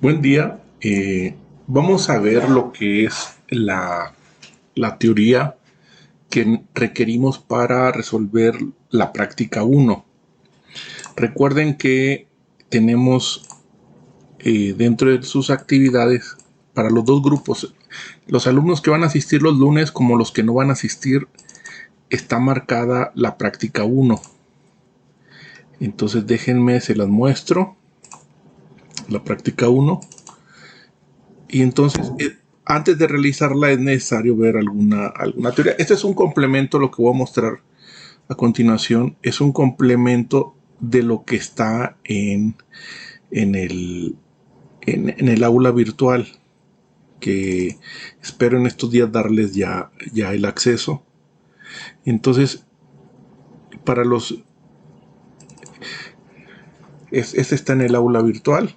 Buen día. Vamos a ver lo que es la teoría que requerimos para resolver la práctica 1. Recuerden que tenemos dentro de sus actividades para los dos grupos, los alumnos que van a asistir los lunes como los que no van a asistir, está marcada la práctica 1. Entonces déjenme, se las muestro. La práctica 1. Y entonces, antes de realizarla es necesario ver alguna teoría. Este es un complemento, lo que voy a mostrar a continuación, es un complemento de lo que está en el aula virtual, que espero en estos días darles ya el acceso. Entonces, para los... Este está en el aula virtual,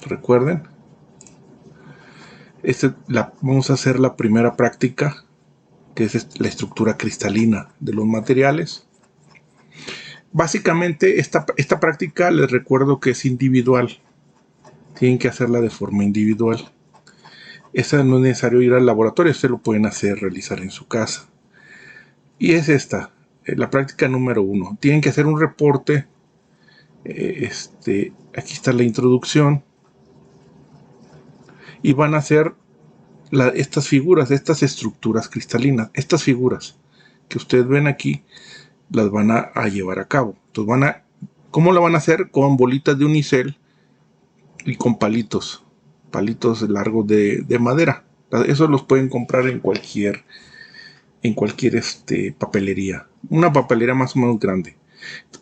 recuerden. Vamos a hacer la primera práctica, que es la estructura cristalina de los materiales. Básicamente esta práctica les recuerdo que es individual, tienen que hacerla de forma individual. Esa no es necesario ir al laboratorio, lo pueden realizar en su casa. Y es esta, la práctica número 1. Tienen que hacer un reporte. Aquí está la introducción. Y van a hacer estas figuras, estas estructuras cristalinas, estas figuras que ustedes ven aquí, las van a llevar a cabo. Entonces ¿cómo la van a hacer? Con bolitas de unicel y con palitos largos de madera. Esos los pueden comprar en cualquier papelería. Una papelería más o menos grande.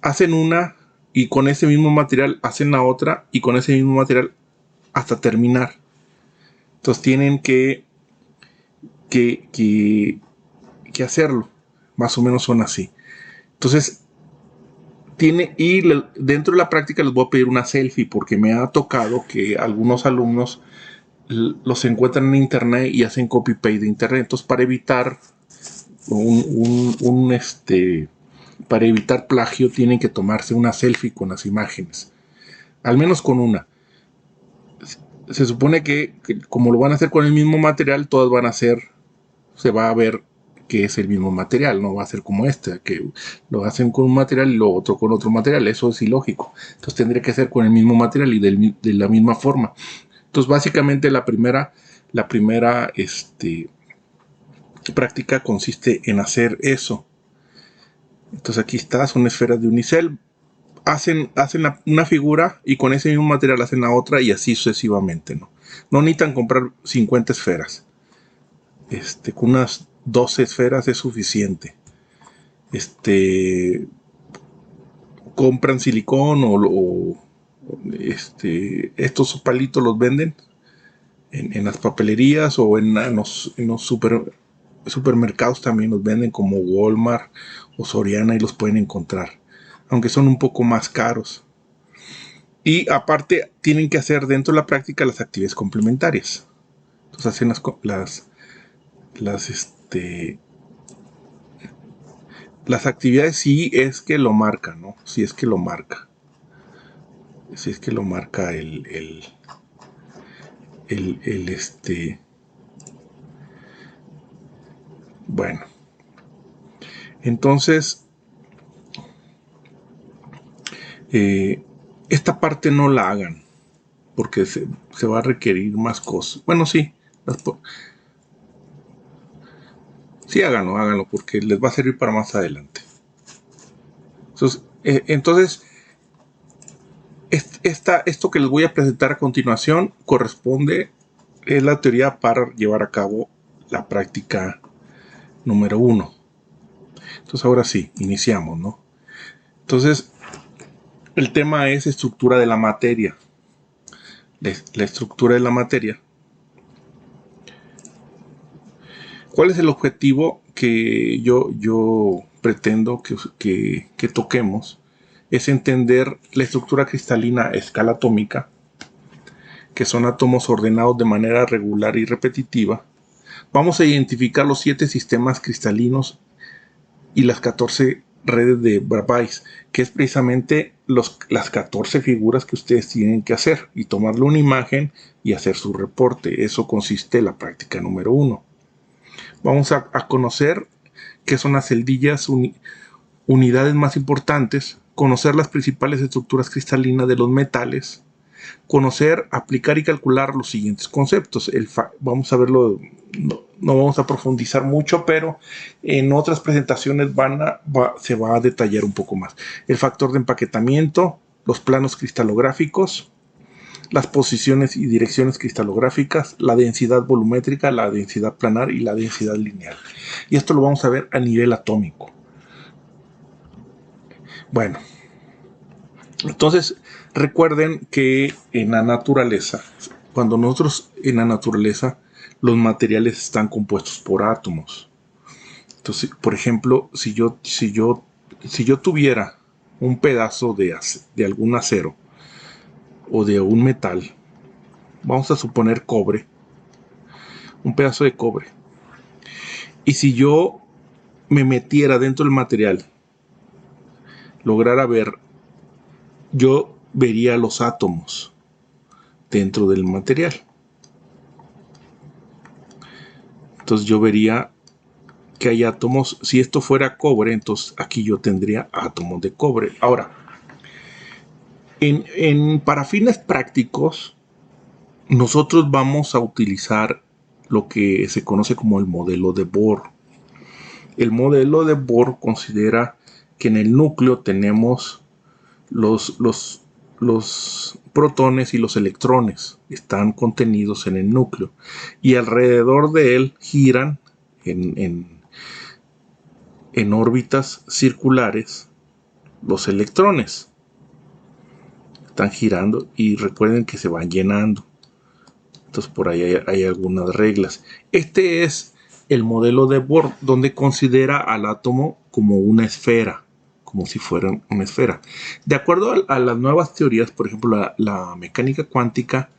Hacen una y con ese mismo material hacen la otra y con ese mismo material hasta terminar. Entonces tienen que hacerlo. Más o menos son así. Entonces, dentro de la práctica les voy a pedir una selfie porque me ha tocado que algunos alumnos los encuentran en internet y hacen copy-paste de internet. Entonces, para evitar para evitar plagio, tienen que tomarse una selfie con las imágenes. Al menos con una. Se supone que como lo van a hacer con el mismo material, todas van a ser, se va a ver que es el mismo material, no va a ser como que lo hacen con un material y lo otro con otro material. Eso es ilógico. Entonces tendría que ser con el mismo material y de la misma forma. Entonces básicamente la primera práctica consiste en hacer eso. Entonces aquí está, son esferas de unicel. Hacen una figura y con ese mismo material hacen la otra y así sucesivamente. No necesitan comprar 50 esferas. Con unas 12 esferas es suficiente. Compran silicón o estos palitos los venden en las papelerías o en los supermercados también los venden, como Walmart o Soriana, y los pueden encontrar, aunque son un poco más caros. Y aparte tienen que hacer dentro de la práctica las actividades complementarias. Entonces hacen las actividades si es que lo marca, ¿no? Si es que lo marca bueno, entonces esta parte no la hagan porque se va a requerir más cosas. Bueno, sí, sí, háganlo porque les va a servir para más adelante. Entonces esto que les voy a presentar a continuación es la teoría para llevar a cabo la práctica número 1. Entonces ahora sí, iniciamos, ¿no? Entonces el tema es estructura de la materia. La estructura de la materia. ¿Cuál es el objetivo que yo pretendo que toquemos? Es entender la estructura cristalina a escala atómica, que son átomos ordenados de manera regular y repetitiva. Vamos a identificar los 7 sistemas cristalinos y las 14 redes de Bravais, que es precisamente las 14 figuras que ustedes tienen que hacer y tomarle una imagen y hacer su reporte. Eso consiste en la práctica número 1. Vamos a conocer qué son las celdillas, unidades más importantes, conocer las principales estructuras cristalinas de los metales, conocer, aplicar y calcular los siguientes conceptos. Vamos a verlo, no vamos a profundizar mucho, pero en otras presentaciones se va a detallar un poco más. El factor de empaquetamiento, los planos cristalográficos, las posiciones y direcciones cristalográficas, la densidad volumétrica, la densidad planar y la densidad lineal. Y esto lo vamos a ver a nivel atómico. Bueno, entonces recuerden que en la naturaleza, cuando nosotros en la naturaleza, los materiales están compuestos por átomos. Entonces, por ejemplo, si yo tuviera un pedazo de algún acero o de un metal, vamos a suponer cobre, un pedazo de cobre, y si yo me metiera dentro del material, lograra ver, yo vería los átomos dentro del material. Entonces yo vería que hay átomos. Si esto fuera cobre, entonces aquí yo tendría átomos de cobre. Ahora, para fines prácticos, nosotros vamos a utilizar lo que se conoce como el modelo de Bohr. El modelo de Bohr considera que en el núcleo tenemos los protones y los electrones. Están contenidos en el núcleo. Y alrededor de él giran en órbitas circulares los electrones. Están girando y recuerden que se van llenando. Entonces por ahí hay algunas reglas. Este es el modelo de Bohr, donde considera al átomo como una esfera, como si fuera una esfera. De acuerdo a las nuevas teorías, por ejemplo la mecánica cuántica,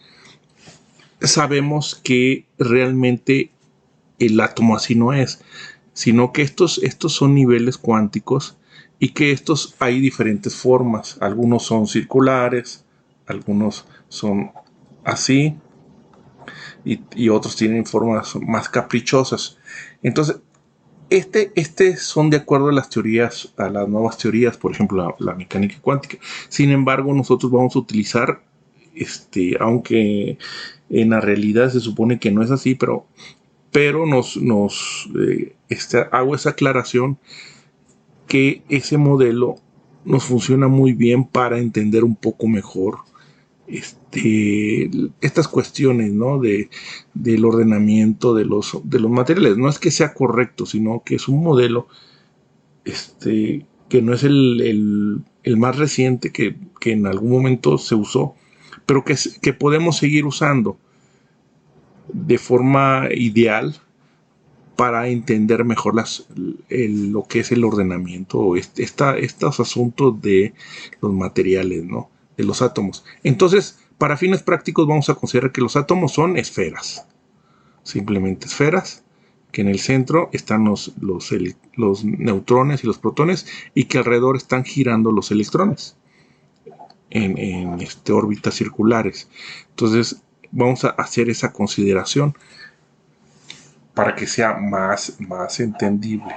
sabemos que realmente el átomo así no es, sino que estos son niveles cuánticos y que estos hay diferentes formas. Algunos son circulares, algunos son así y otros tienen formas más caprichosas. Entonces, son de acuerdo a las teorías, a las nuevas teorías, por ejemplo, la mecánica cuántica. Sin embargo, nosotros vamos a utilizar, aunque en la realidad se supone que no es así, pero hago esa aclaración que ese modelo nos funciona muy bien para entender un poco mejor estas cuestiones, ¿no? Del ordenamiento de los materiales. No es que sea correcto, sino que es un modelo que no es el más reciente que en algún momento se usó, pero que podemos seguir usando de forma ideal para entender mejor lo que es el ordenamiento, estos asuntos de los materiales, ¿no? De los átomos. Entonces, para fines prácticos vamos a considerar que los átomos son esferas, simplemente esferas, que en el centro están los neutrones y los protones y que alrededor están girando los electrones en órbitas circulares. Entonces, vamos a hacer esa consideración para que sea más entendible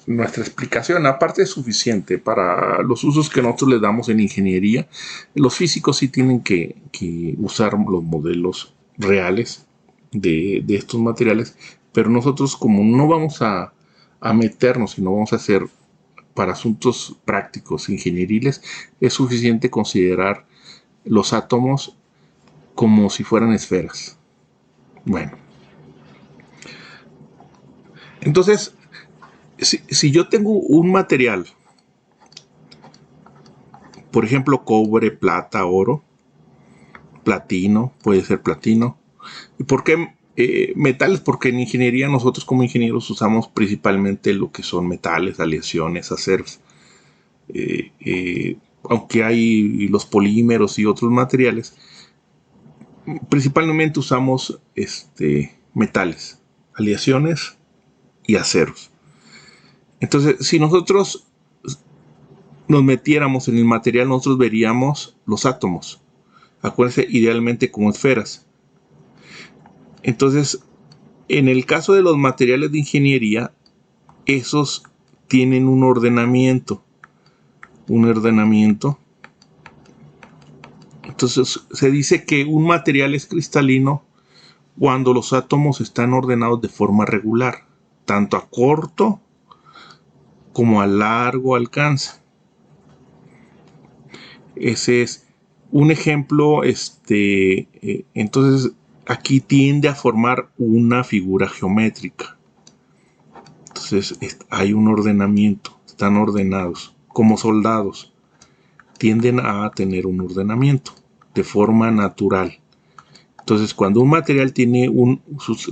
nuestra explicación. Aparte es suficiente para los usos que nosotros le damos en ingeniería. Los físicos sí tienen que usar los modelos reales de estos materiales, pero nosotros, como no vamos a meternos, sino vamos a hacer para asuntos prácticos ingenieriles, es suficiente considerar los átomos como si fueran esferas. Bueno, entonces, si yo tengo un material, por ejemplo, cobre, plata, oro, platino, puede ser platino. ¿Y por qué metales? Porque en ingeniería nosotros como ingenieros usamos principalmente lo que son metales, aleaciones, aceros. Aunque hay los polímeros y otros materiales, principalmente usamos metales, aleaciones y aceros. Entonces, si nosotros nos metiéramos en el material, nosotros veríamos los átomos. Acuérdense, idealmente como esferas. Entonces, en el caso de los materiales de ingeniería, esos tienen un ordenamiento. Entonces, se dice que un material es cristalino cuando los átomos están ordenados de forma regular, tanto a corto como a largo alcance. Ese es un ejemplo. Entonces, aquí tiende a formar una figura geométrica. Entonces, hay un ordenamiento, están ordenados, como soldados, tienden a tener un ordenamiento de forma natural. Entonces, cuando un material tiene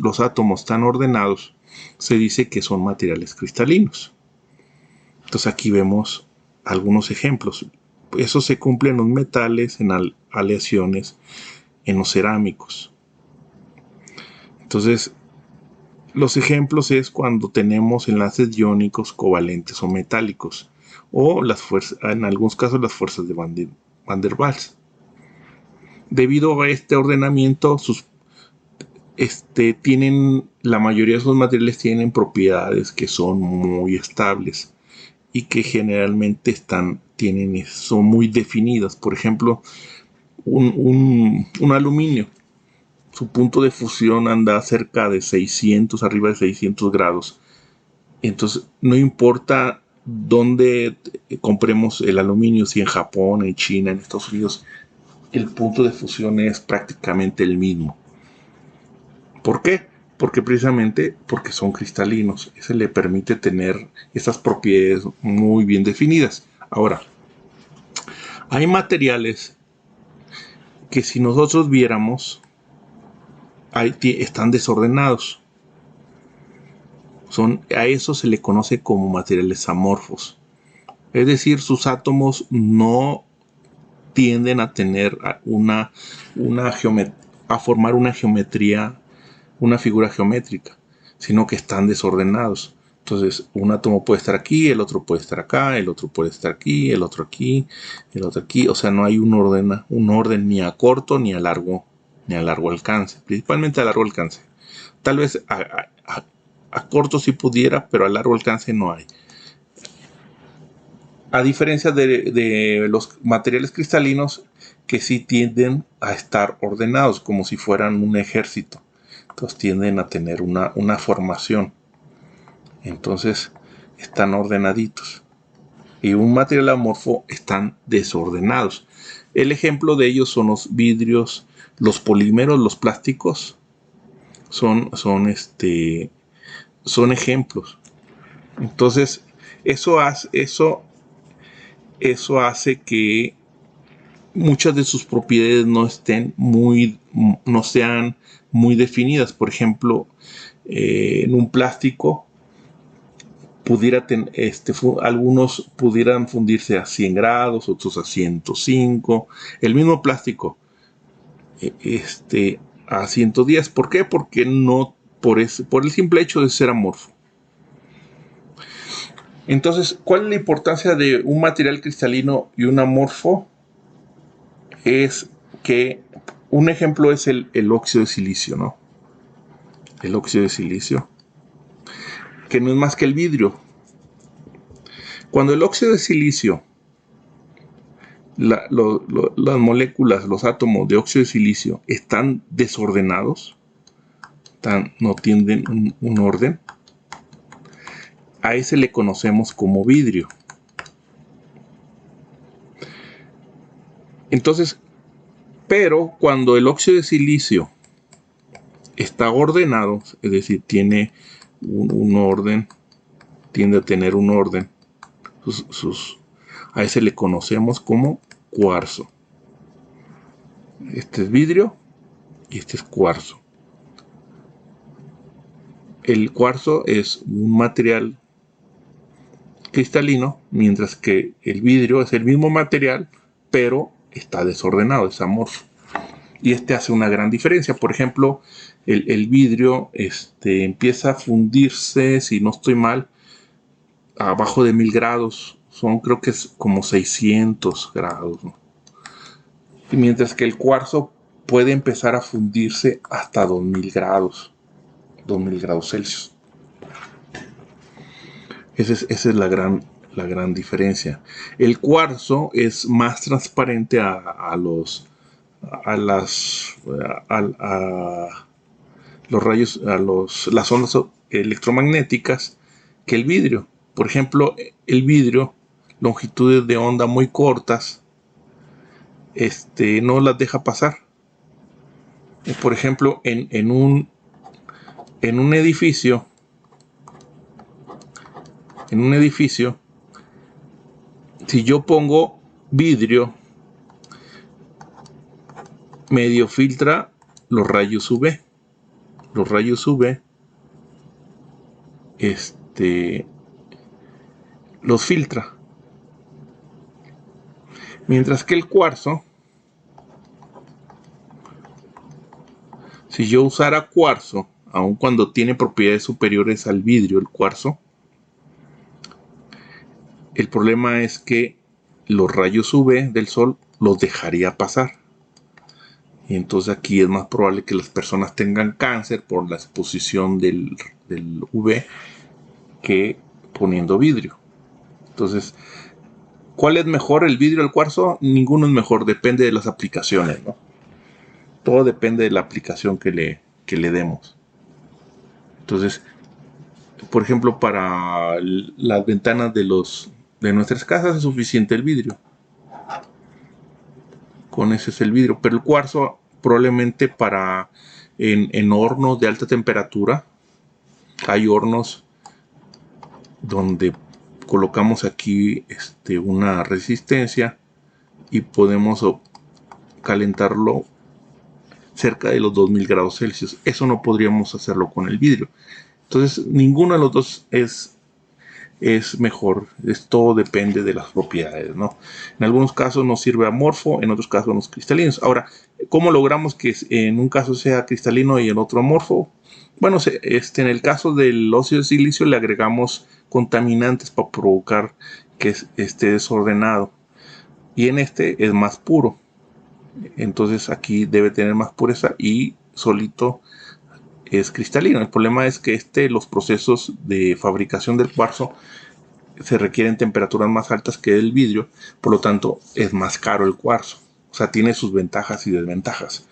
los átomos tan ordenados, se dice que son materiales cristalinos. Entonces, aquí vemos algunos ejemplos. Eso se cumple en los metales, en aleaciones, en los cerámicos. Entonces, los ejemplos es cuando tenemos enlaces iónicos, covalentes o metálicos, o en algunos casos las fuerzas de Van der Waals. Debido a este ordenamiento, la mayoría de esos materiales tienen propiedades que son muy estables y que generalmente son muy definidas. Por ejemplo, un aluminio, su punto de fusión anda cerca de 600, arriba de 600 grados. Entonces, no importa dónde compremos el aluminio, si en Japón, en China, en Estados Unidos, el punto de fusión es prácticamente el mismo. ¿Por qué? Porque son cristalinos. Eso le permite tener esas propiedades muy bien definidas. Ahora, hay materiales que si nosotros viéramos, están desordenados. A eso se le conoce como materiales amorfos. Es decir, sus átomos no tienden a tener a formar una geometría, una figura geométrica, sino que están desordenados. Entonces, un átomo puede estar aquí, el otro puede estar acá, el otro puede estar aquí, el otro aquí, el otro aquí. O sea, no hay un orden ni a corto ni a largo alcance, principalmente a largo alcance. Tal vez a corto sí pudiera, pero a largo alcance no hay. A diferencia de los materiales cristalinos que sí tienden a estar ordenados, como si fueran un ejército. Entonces tienden a tener una formación. Entonces están ordenaditos. Y un material amorfo están desordenados. El ejemplo de ellos son los vidrios, los polímeros, los plásticos. Son ejemplos. Entonces, eso hace que muchas de sus propiedades no sean muy definidas. Por ejemplo, en un plástico algunos pudieran fundirse a 100 grados, otros a 105. El mismo plástico a 110. ¿Por qué? Porque no por el simple hecho de ser amorfo. Entonces, ¿cuál es la importancia de un material cristalino y un amorfo? Es que un ejemplo es el óxido de silicio, ¿no? El óxido de silicio, que no es más que el vidrio. Cuando el óxido de silicio, las moléculas, los átomos de óxido de silicio están desordenados, no tienen un orden, a ese le conocemos como vidrio. Entonces, pero cuando el óxido de silicio está ordenado, es decir, tiene un orden, tiende a tener un orden, a ese le conocemos como cuarzo. Este es vidrio y este es cuarzo. El cuarzo es un material cristalino, mientras que el vidrio es el mismo material, pero está desordenado, es amorfo. Y hace una gran diferencia. Por ejemplo, el vidrio empieza a fundirse, si no estoy mal, abajo de 1000 grados son creo que es como 600 grados, ¿no? Y mientras que el cuarzo puede empezar a fundirse hasta 2000 grados Celsius. Esa es la gran diferencia. El cuarzo es más transparente a los rayos, las ondas electromagnéticas que el vidrio. Por ejemplo, el vidrio, longitudes de onda muy cortas, no las deja pasar. Por ejemplo, en un edificio, si yo pongo vidrio, medio filtra los rayos UV. Los rayos UV los filtra. Mientras que el cuarzo, si yo usara cuarzo, aun cuando tiene propiedades superiores al vidrio, el cuarzo, el problema es que los rayos UV del sol los dejaría pasar. Y entonces aquí es más probable que las personas tengan cáncer por la exposición del UV que poniendo vidrio. Entonces, ¿cuál es mejor, el vidrio o el cuarzo? Ninguno es mejor, depende de las aplicaciones, ¿no? Todo depende de la aplicación que le demos. Entonces, por ejemplo, para las ventanas de nuestras casas es suficiente el vidrio. Con ese es el vidrio. Pero el cuarzo probablemente para en hornos de alta temperatura. Hay hornos donde colocamos aquí una resistencia y podemos calentarlo cerca de los 2000 grados Celsius. Eso no podríamos hacerlo con el vidrio. Entonces, ninguno de los dos es mejor. Todo depende de las propiedades, ¿no? En algunos casos nos sirve amorfo, en otros casos nos cristalinos. Ahora, ¿cómo logramos que en un caso sea cristalino y en otro amorfo? Bueno, en el caso del óxido de silicio le agregamos contaminantes para provocar que esté desordenado. Y en este es más puro. Entonces aquí debe tener más pureza y solito es cristalino. El problema es que los procesos de fabricación del cuarzo se requieren temperaturas más altas que el vidrio, por lo tanto es más caro el cuarzo. O sea, tiene sus ventajas y desventajas.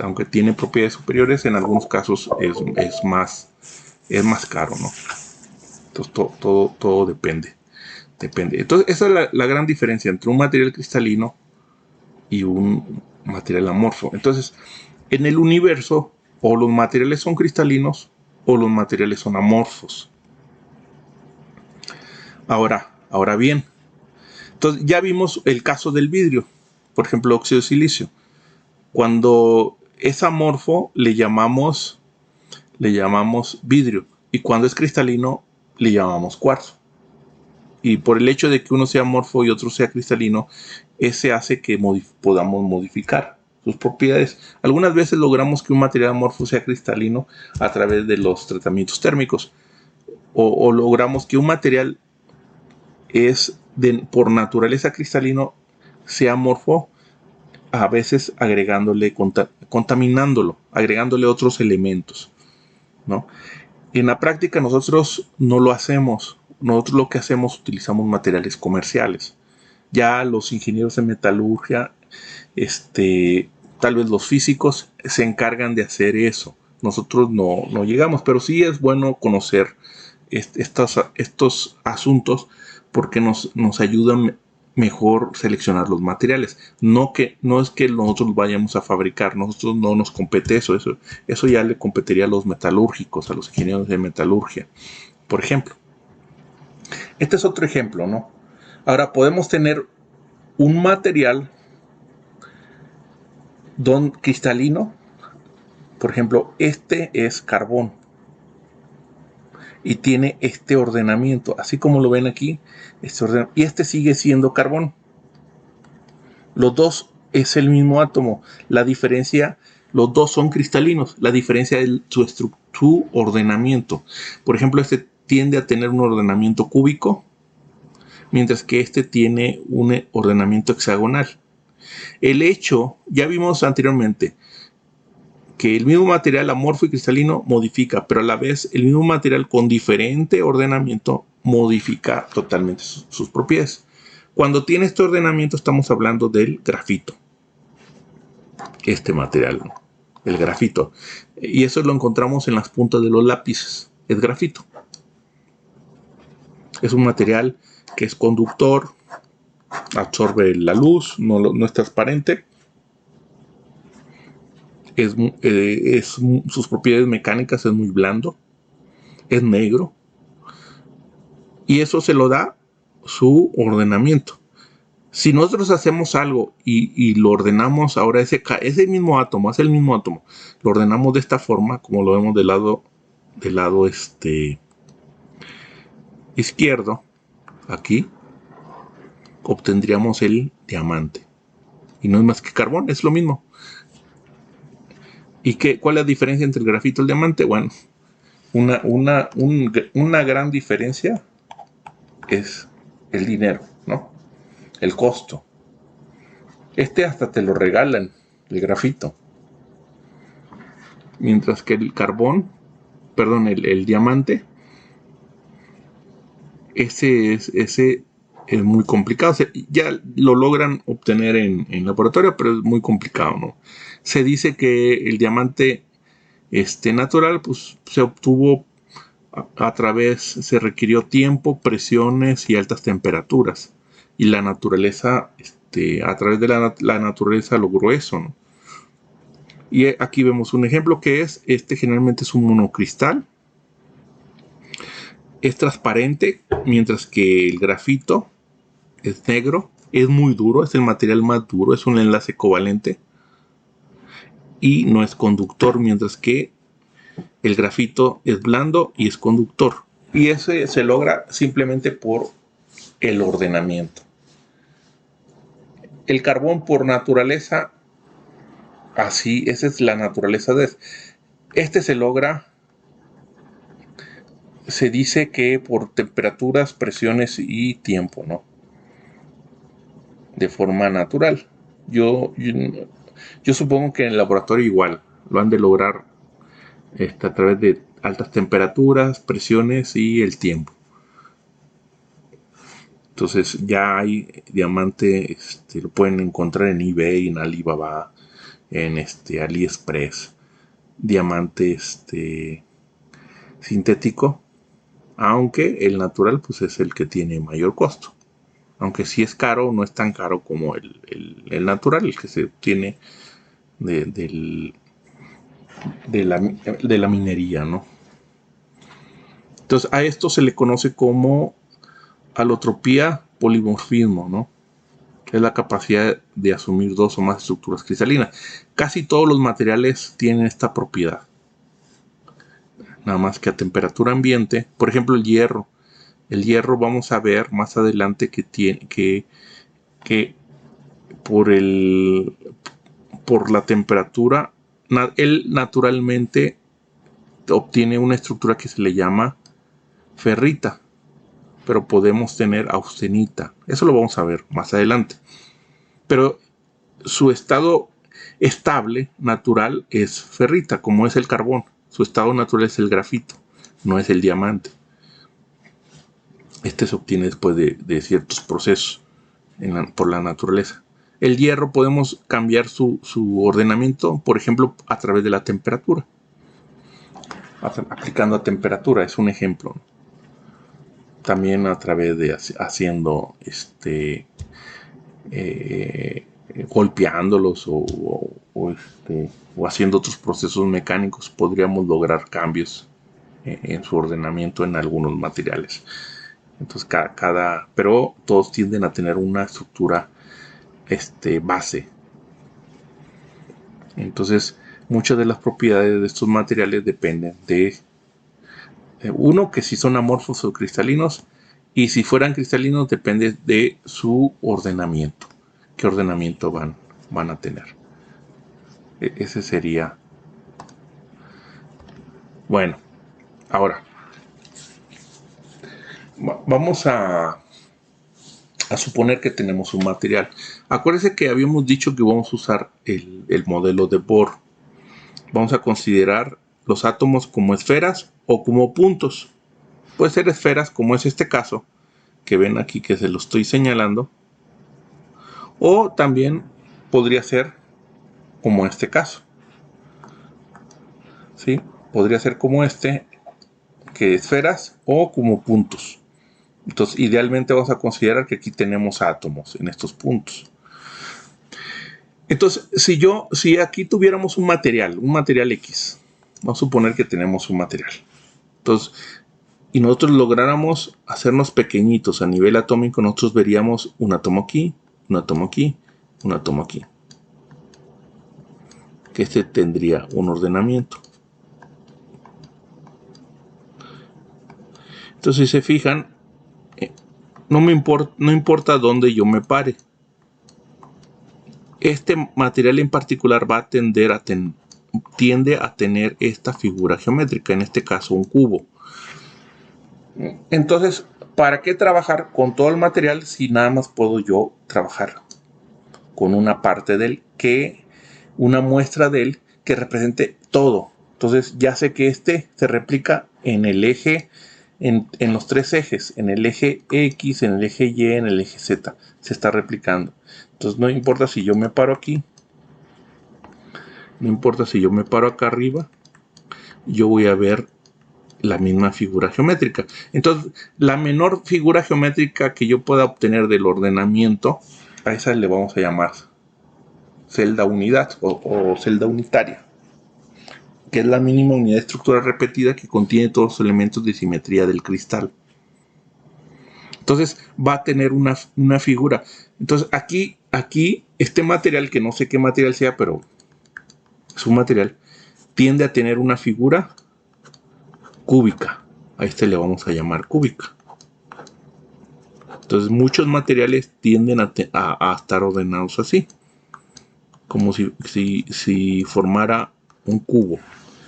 Aunque tiene propiedades superiores, en algunos casos es más caro, ¿no? Entonces todo depende. Entonces esa es la gran diferencia entre un material cristalino y un material amorfo. Entonces, en el universo, o los materiales son cristalinos o los materiales son amorfos. Ahora bien, entonces ya vimos el caso del vidrio, por ejemplo, óxido de silicio. Cuando es amorfo le llamamos vidrio, y cuando es cristalino le llamamos cuarzo. Y por el hecho de que uno sea amorfo y otro sea cristalino, ese hace que podamos modificar sus propiedades. Algunas veces logramos que un material amorfo sea cristalino a través de los tratamientos térmicos, o logramos que un material por naturaleza cristalino sea amorfo, a veces contaminándolo, agregándole otros elementos, ¿no? En la práctica nosotros no lo hacemos. Nosotros lo que hacemos, utilizamos materiales comerciales. Ya los ingenieros de metalurgia, tal vez los físicos, se encargan de hacer eso. Nosotros no llegamos, pero sí es bueno conocer estos asuntos porque nos ayudan mejor seleccionar los materiales. No es que nosotros vayamos a fabricar, nosotros no nos compete eso ya le competiría a los metalúrgicos, a los ingenieros de metalurgia, por ejemplo. Este es otro ejemplo, ¿no? Ahora podemos tener un material cristalino, por ejemplo, este es carbón y tiene este ordenamiento, así como lo ven aquí, y este sigue siendo carbón. Los dos es el mismo átomo. La diferencia, los dos son cristalinos. La diferencia es su ordenamiento. Por ejemplo, este tiende a tener un ordenamiento cúbico. mientras que este tiene un ordenamiento hexagonal. El hecho, ya vimos anteriormente, que el mismo material amorfo y cristalino modifica, pero a la vez el mismo material con diferente ordenamiento modifica totalmente sus propiedades. Cuando tiene este ordenamiento estamos hablando del grafito. Este material, ¿no? El grafito. Y eso lo encontramos en las puntas de los lápices. Es grafito. Es un material que es conductor, absorbe la luz, no es transparente. Sus propiedades mecánicas es muy blando, es negro, y eso se lo da su ordenamiento. Si nosotros hacemos algo y lo ordenamos ahora, ese mismo átomo, es el mismo átomo, lo ordenamos de esta forma, como lo vemos del lado izquierdo, aquí, obtendríamos el diamante. Y no es más que carbón, es lo mismo. ¿Y cuál es la diferencia entre el grafito y el diamante? Bueno, una gran diferencia es el dinero, ¿no? El costo. Hasta te lo regalan, el grafito. Mientras que el el diamante, ese es muy complicado. Ya lo logran obtener en laboratorio, pero es muy complicado, ¿no? Se dice que el diamante natural, pues se obtuvo se requirió tiempo, presiones y altas temperaturas. Y la naturaleza, a través de la naturaleza logró eso, ¿no? Y aquí vemos un ejemplo que generalmente es un monocristal. Es transparente, mientras que el grafito es negro, es muy duro, es el material más duro, es un enlace covalente y no es conductor, mientras que el grafito es blando y es conductor. Y eso se logra simplemente por el ordenamiento. El carbón por naturaleza, así, esa es la naturaleza de se logra, se dice que por temperaturas, presiones y tiempo, ¿no? De forma natural. Yo supongo que en el laboratorio igual lo han de lograr a través de altas temperaturas, presiones y el tiempo. Entonces ya hay diamante, lo pueden encontrar en eBay, en Alibaba, en AliExpress. Diamante sintético, aunque el natural pues es el que tiene mayor costo. Aunque sí es caro, no es tan caro como el natural, el que se obtiene de la minería, ¿no? Entonces a esto se le conoce como alotropía polimorfismo, ¿no? Es la capacidad de asumir dos o más estructuras cristalinas. Casi todos los materiales tienen esta propiedad. Nada más que a temperatura ambiente, por ejemplo el hierro. El hierro vamos a ver más adelante que por la temperatura, él naturalmente obtiene una estructura que se le llama ferrita, pero podemos tener austenita. Eso lo vamos a ver más adelante. Pero su estado estable, natural, es ferrita, como es el carbón. Su estado natural es el grafito, no es el diamante. Se obtiene después de ciertos procesos por la naturaleza. El hierro podemos cambiar su ordenamiento, por ejemplo, a través de la temperatura. Aplicando a temperatura, es un ejemplo. También a través de haciendo golpeándolos o haciendo otros procesos mecánicos podríamos lograr cambios en su ordenamiento en algunos materiales. Entonces pero todos tienden a tener una estructura base. Entonces muchas de las propiedades de estos materiales dependen de uno, que si son amorfos o cristalinos, y si fueran cristalinos depende de su ordenamiento, qué ordenamiento van a tener. Ese sería. Bueno, ahora vamos a a suponer que tenemos un material. Acuérdense que habíamos dicho que vamos a usar el modelo de Bohr. Vamos a considerar los átomos como esferas o como puntos. Puede ser esferas, como es este caso, que ven aquí que se lo estoy señalando, o también podría ser como este caso, ¿sí? Podría ser como este, que esferas o como puntos. Entonces, idealmente vamos a considerar que aquí tenemos átomos en estos puntos. Entonces, si aquí tuviéramos un material X, vamos a suponer que tenemos un material. Entonces, y nosotros lográramos hacernos pequeñitos a nivel atómico, nosotros veríamos un átomo aquí, un átomo aquí, un átomo aquí. Que este tendría un ordenamiento. Entonces, si se fijan, no importa dónde yo me pare. Este material en particular va a tiende a tener esta figura geométrica, en este caso un cubo. Entonces, ¿para qué trabajar con todo el material si nada más puedo yo trabajar con una parte de él, una muestra de él que represente todo? Entonces ya sé que este se replica en el eje, en los tres ejes, en el eje X, en el eje Y, en el eje Z, se está replicando. Entonces no importa si yo me paro aquí, no importa si yo me paro acá arriba, yo voy a ver la misma figura geométrica. Entonces, la menor figura geométrica que yo pueda obtener del ordenamiento, a esa le vamos a llamar celda unidad o celda unitaria, que es la mínima unidad de estructura repetida que contiene todos los elementos de simetría del cristal. Entonces, va a tener una figura. Entonces, aquí, este material, que no sé qué material sea, pero es un material, tiende a tener una figura cúbica. A este le vamos a llamar cúbica. Entonces muchos materiales tienden a estar ordenados así, como si formara un cubo.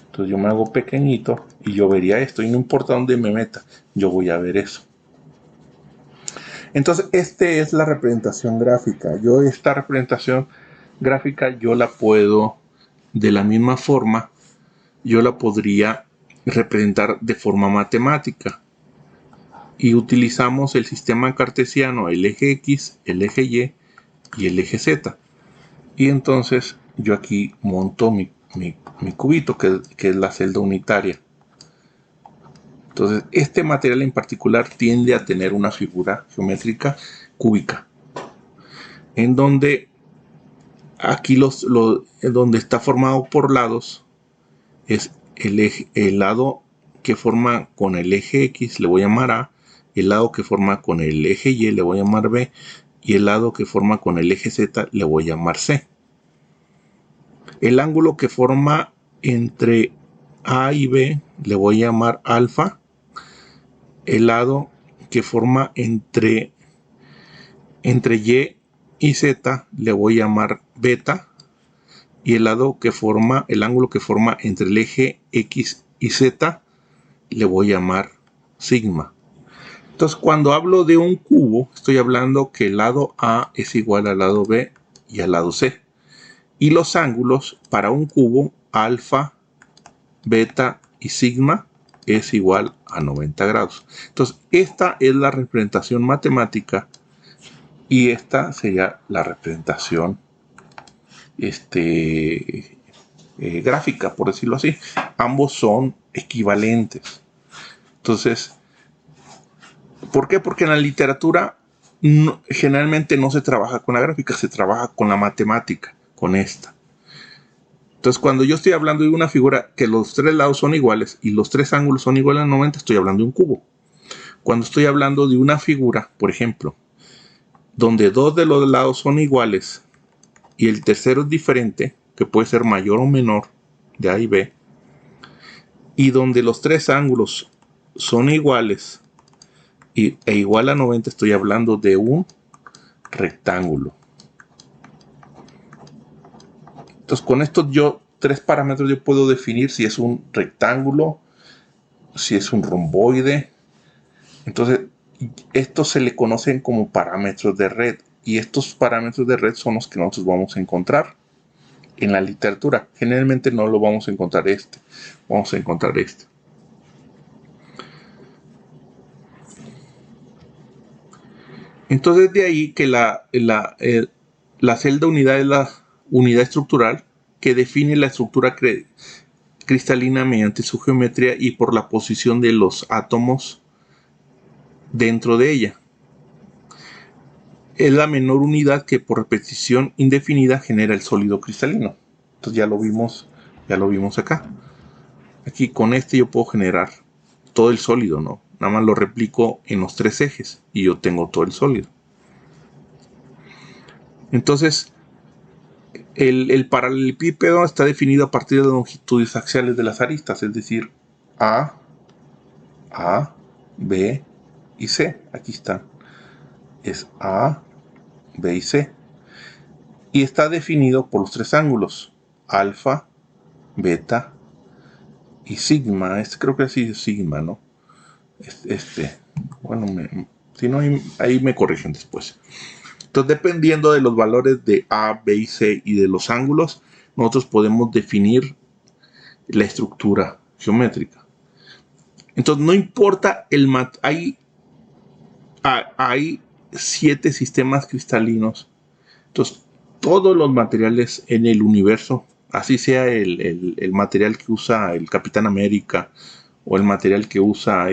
Entonces yo me hago pequeñito y yo vería esto, y no importa dónde me meta, yo voy a ver eso. Entonces esta es la representación gráfica. Esta representación gráfica yo la puedo, de la misma forma, yo la podría representar de forma matemática. Y utilizamos el sistema cartesiano, el eje X, el eje Y y el eje Z. Y entonces yo aquí monto mi cubito, que es la celda unitaria. Entonces este material en particular tiende a tener una figura geométrica cúbica, en donde aquí donde está formado por lados es el lado que forma con el eje X, le voy a llamar A, el lado que forma con el eje Y le voy a llamar B, y el lado que forma con el eje Z le voy a llamar C. El ángulo que forma entre A y B le voy a llamar alfa. El lado que forma entre Y y Z le voy a llamar beta. Y el ángulo que forma entre el eje X y Z le voy a llamar sigma. Entonces, cuando hablo de un cubo, estoy hablando que el lado A es igual al lado B y al lado C. Y los ángulos para un cubo, alfa, beta y sigma, es igual a 90 grados. Entonces, esta es la representación matemática y esta sería la representación gráfica, por decirlo así. Ambos son equivalentes. Entonces, ¿por qué? Porque en la literatura generalmente no se trabaja con la gráfica, se trabaja con la matemática, con esta. Entonces, cuando yo estoy hablando de una figura que los tres lados son iguales y los tres ángulos son iguales a 90, estoy hablando de un cubo. Cuando estoy hablando de una figura, por ejemplo, donde dos de los lados son iguales y el tercero es diferente, que puede ser mayor o menor, de A y B, y donde los tres ángulos son iguales e igual a 90, estoy hablando de un rectángulo. Entonces, con estos tres parámetros yo puedo definir si es un rectángulo, si es un romboide. Entonces, Estos se le conocen como parámetros de red, y estos parámetros de red son los que nosotros vamos a encontrar en la literatura. Generalmente no lo vamos a encontrar vamos a encontrar este. Entonces de ahí que la celda unidad es la unidad estructural que define la estructura cristalina mediante su geometría y por la posición de los átomos dentro de ella. Es la menor unidad que por repetición indefinida genera el sólido cristalino. Entonces ya lo vimos acá. Aquí con este yo puedo generar todo el sólido, ¿no? Nada más lo replico en los tres ejes y yo tengo todo el sólido. Entonces, el paralelepípedo está definido a partir de las longitudes axiales de las aristas, es decir, A, B y C. Aquí están. Es A, B y C. Y está definido por los tres ángulos, alfa, beta y sigma. Creo que así es sigma, ¿no? Bueno, si no, ahí me corrigen después. Entonces, dependiendo de los valores de A, B y C y de los ángulos, nosotros podemos definir la estructura geométrica. Entonces, no importa hay 7 sistemas cristalinos. Entonces, todos los materiales en el universo, así sea el material que usa el Capitán América o el material que usa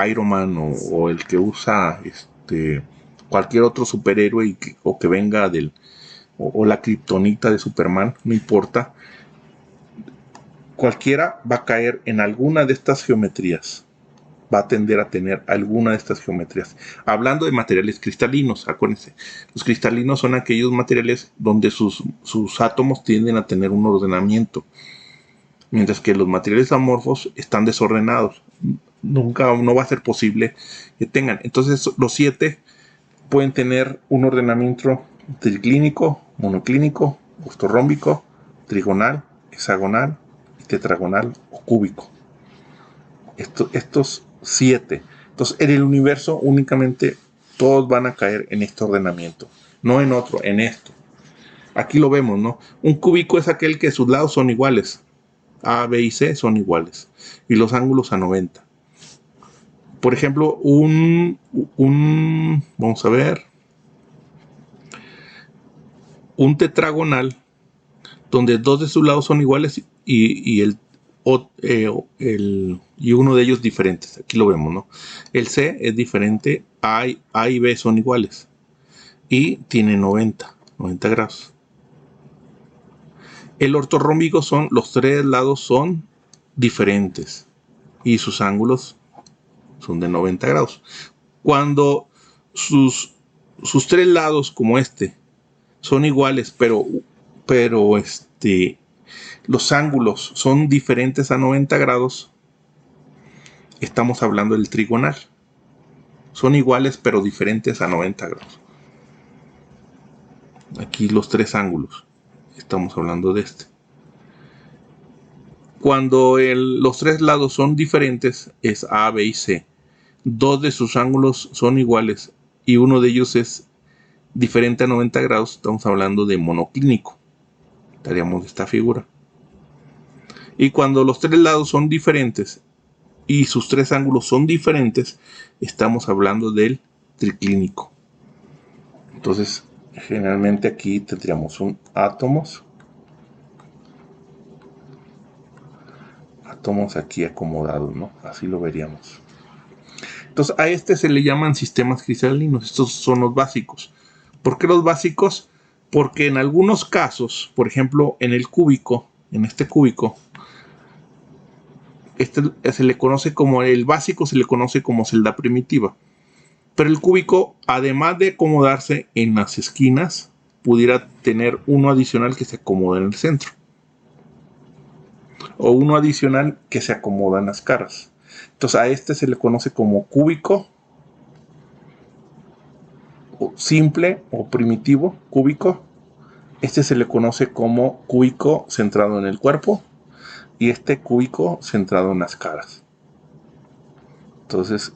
Iron Man o el que usa cualquier otro superhéroe o que venga o la kriptonita de Superman, no importa, cualquiera va a caer en alguna de estas geometrías, va a tender a tener alguna de estas geometrías. Hablando de materiales cristalinos, acuérdense, los cristalinos son aquellos materiales donde sus átomos tienden a tener un ordenamiento, mientras que los materiales amorfos están desordenados. Nunca no va a ser posible que tengan. Entonces los 7 pueden tener un ordenamiento triclínico, monoclínico, ortorrómbico, trigonal, hexagonal, tetragonal o cúbico. Estos 7. Entonces en el universo únicamente todos van a caer en este ordenamiento, no en otro, en esto. Aquí lo vemos, ¿no? Un cúbico es aquel que sus lados son iguales. A, B y C son iguales. Y los ángulos a 90. Por ejemplo, vamos a ver, un tetragonal donde dos de sus lados son iguales y uno de ellos diferentes. Aquí lo vemos, ¿no? El C es diferente, A y B son iguales y tiene 90 grados. El ortorrómbico los tres lados son diferentes y sus ángulos son de 90 grados. Cuando sus tres lados, como son iguales, pero los ángulos son diferentes a 90 grados, estamos hablando del trigonal. Son iguales, pero diferentes a 90 grados. Aquí los tres ángulos. Estamos hablando de Cuando los tres lados son diferentes, es A, B y C. Dos de sus ángulos son iguales y uno de ellos es diferente a 90 grados, estamos hablando de monoclínico. Daríamos esta figura. Y cuando los tres lados son diferentes y sus tres ángulos son diferentes, estamos hablando del triclínico. Entonces, generalmente aquí tendríamos átomos aquí acomodados, ¿no? Así lo veríamos. Entonces, a se le llaman sistemas cristalinos. Estos son los básicos. ¿Por qué los básicos? Porque en algunos casos, por ejemplo, en este cúbico, se le conoce como el básico, se le conoce como celda primitiva. Pero el cúbico, además de acomodarse en las esquinas, pudiera tener uno adicional que se acomoda en el centro. O uno adicional que se acomoda en las caras. Entonces a se le conoce como cúbico simple o primitivo, cúbico. Se le conoce como cúbico centrado en el cuerpo y cúbico centrado en las caras. Entonces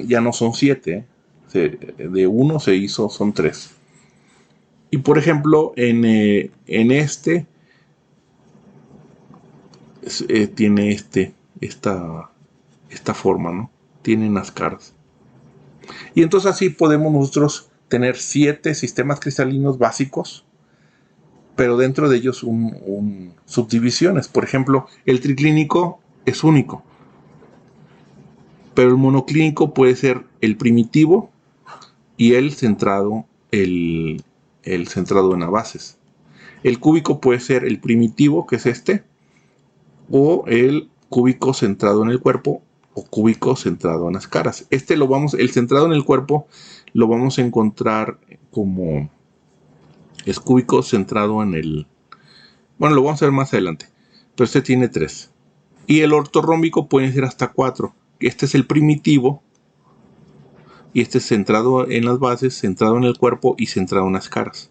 ya no son 7, de 1 se hizo, son 3. Y por ejemplo, en este tiene esta forma, ¿no? Tienen las caras. Y entonces así podemos nosotros tener 7 sistemas cristalinos básicos, pero dentro de ellos subdivisiones. Por ejemplo, el triclínico es único, pero el monoclínico puede ser el primitivo y el centrado en las bases. El cúbico puede ser el primitivo, que es este, o el cúbico centrado en el cuerpo, o cúbico centrado en las caras. El centrado en el cuerpo lo vamos a encontrar como es cúbico centrado en el... Bueno, lo vamos a ver más adelante. Pero este tiene 3. Y el ortorrómbico puede ser hasta 4. Este es el primitivo. Y este es centrado en las bases, centrado en el cuerpo y centrado en las caras.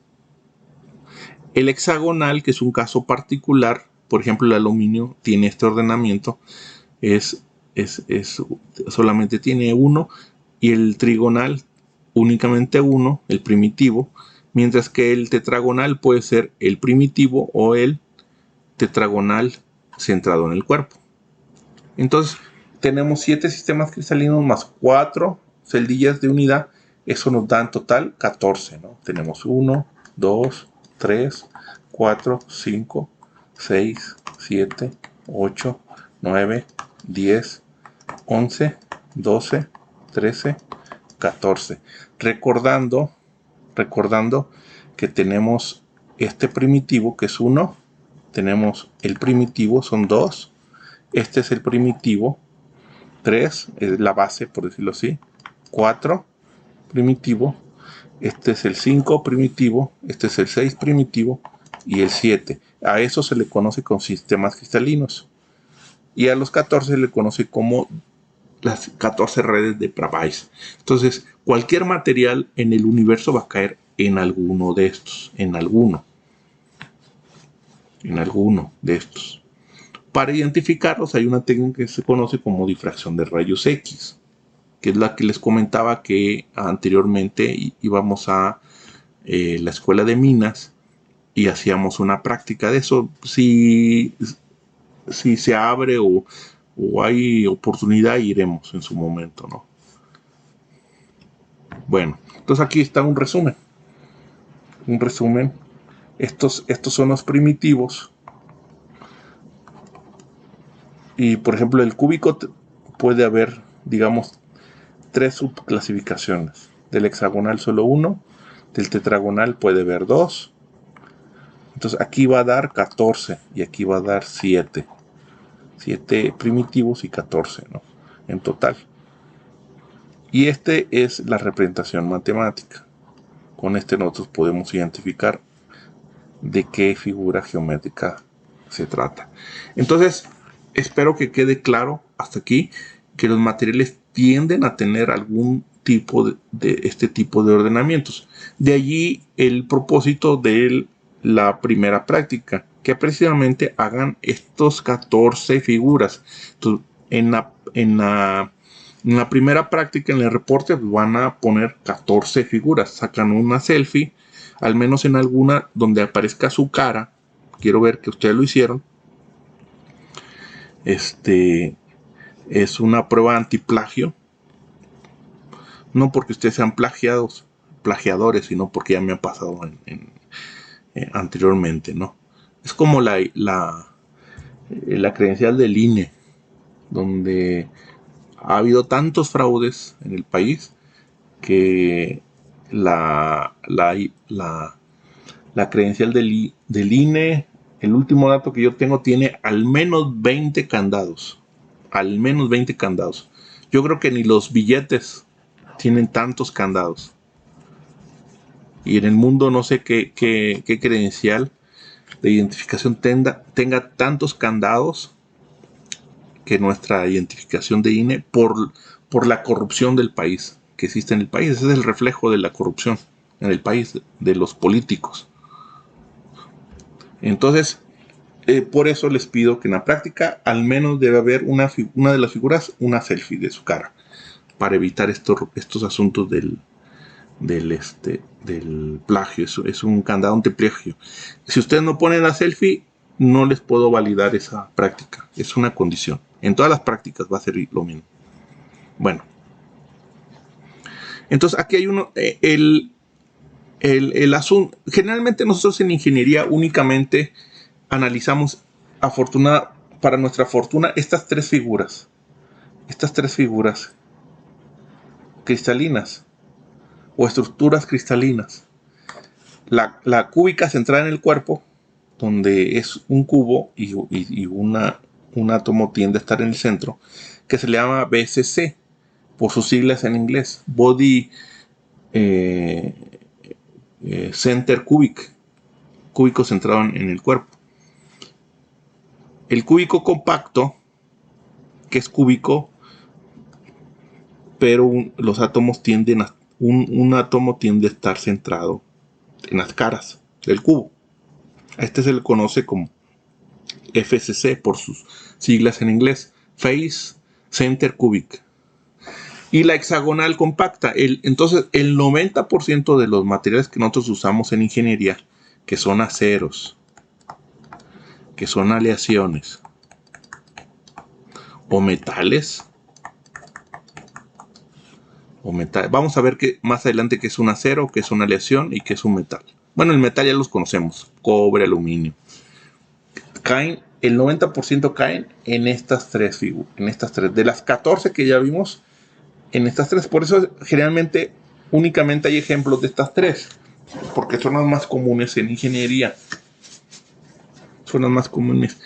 El hexagonal, que es un caso particular, por ejemplo, el aluminio tiene este ordenamiento, solamente tiene 1, y el trigonal únicamente 1, el primitivo, mientras que el tetragonal puede ser el primitivo o el tetragonal centrado en el cuerpo. Entonces tenemos 7 sistemas cristalinos más 4 celdillas de unidad. Eso nos da en total 14, ¿no? Tenemos 1, 2, 3, 4, 5, 6, 7, 8, 9, 10, 11, 12, 13, 14. Recordando que tenemos este primitivo que es 1, tenemos el primitivo, son 2, este es el primitivo, 3 es la base, por decirlo así, 4 primitivo, este es el 5 primitivo, este es el 6 primitivo y el 7. A eso se le conoce con sistemas cristalinos. Y a los 14 se le conoce como las 14 redes de Pravais. Entonces, cualquier material en el universo va a caer en alguno de estos, en alguno de estos. Para identificarlos hay una técnica que se conoce como difracción de rayos X, que es la que les comentaba que anteriormente íbamos a la escuela de minas y hacíamos una práctica de eso. Si se abre o hay oportunidad, iremos en su momento, ¿no? Bueno, entonces aquí está un resumen. Estos son los primitivos. Y por ejemplo, el cúbico puede haber, digamos, 3 subclasificaciones. Del hexagonal solo 1, del tetragonal puede haber 2. Entonces aquí va a dar 14 y aquí va a dar 7. 7 primitivos y 14, ¿no? En total. Y este es la representación matemática. Con este nosotros podemos identificar de qué figura geométrica se trata. Entonces, espero que quede claro hasta aquí que los materiales tienden a tener algún tipo de este tipo de ordenamientos. De allí el propósito de la primera práctica, que precisamente hagan estos 14 figuras. Entonces, en la primera práctica, en el reporte, van a poner 14 figuras. Sacan una selfie, al menos en alguna donde aparezca su cara. Quiero ver que ustedes lo hicieron. Es una prueba antiplagio. No porque ustedes sean plagiadores, sino porque ya me ha pasado anteriormente, ¿no? Es como la credencial del INE, donde ha habido tantos fraudes en el país que la credencial del INE, el último dato que yo tengo, tiene al menos 20 candados. Al menos 20 candados. Yo creo que ni los billetes tienen tantos candados. Y en el mundo no sé qué credencial de identificación tenga tantos candados que nuestra identificación de INE por la corrupción del país que existe en el país. Ese es el reflejo de la corrupción en el país, de los políticos. Entonces, Por eso les pido que en la práctica al menos debe haber una de las figuras, una selfie de su cara, para evitar estos asuntos del plagio. Es un candado antiplagio. Si ustedes no ponen la selfie, no les puedo validar esa práctica. Es una condición. En todas las prácticas va a ser lo mismo. Bueno, entonces aquí hay uno, el asunto. Generalmente nosotros en ingeniería únicamente analizamos, para nuestra fortuna, estas tres figuras cristalinas o estructuras cristalinas. La cúbica centrada en el cuerpo, donde es un cubo y un átomo tiende a estar en el centro, que se le llama BCC, por sus siglas en inglés, Body Center Cubic, cúbico centrado en el cuerpo. El cúbico compacto, que es cúbico, pero los átomos tienden a, un átomo tiende a estar centrado en las caras del cubo. A este se le conoce como FCC por sus siglas en inglés, Face Center Cubic. Y la hexagonal compacta. Entonces, el 90% de los materiales que nosotros usamos en ingeniería, que son aceros, que son aleaciones o metales, vamos a ver más adelante qué es un acero, qué es una aleación y qué es un metal. Bueno, el metal ya los conocemos, cobre, aluminio. El 90% caen en estas tres figuras, en estas tres. De las 14 que ya vimos, en estas tres. Por eso generalmente únicamente hay ejemplos de estas tres, porque son las más comunes en ingeniería. Son las más comunes.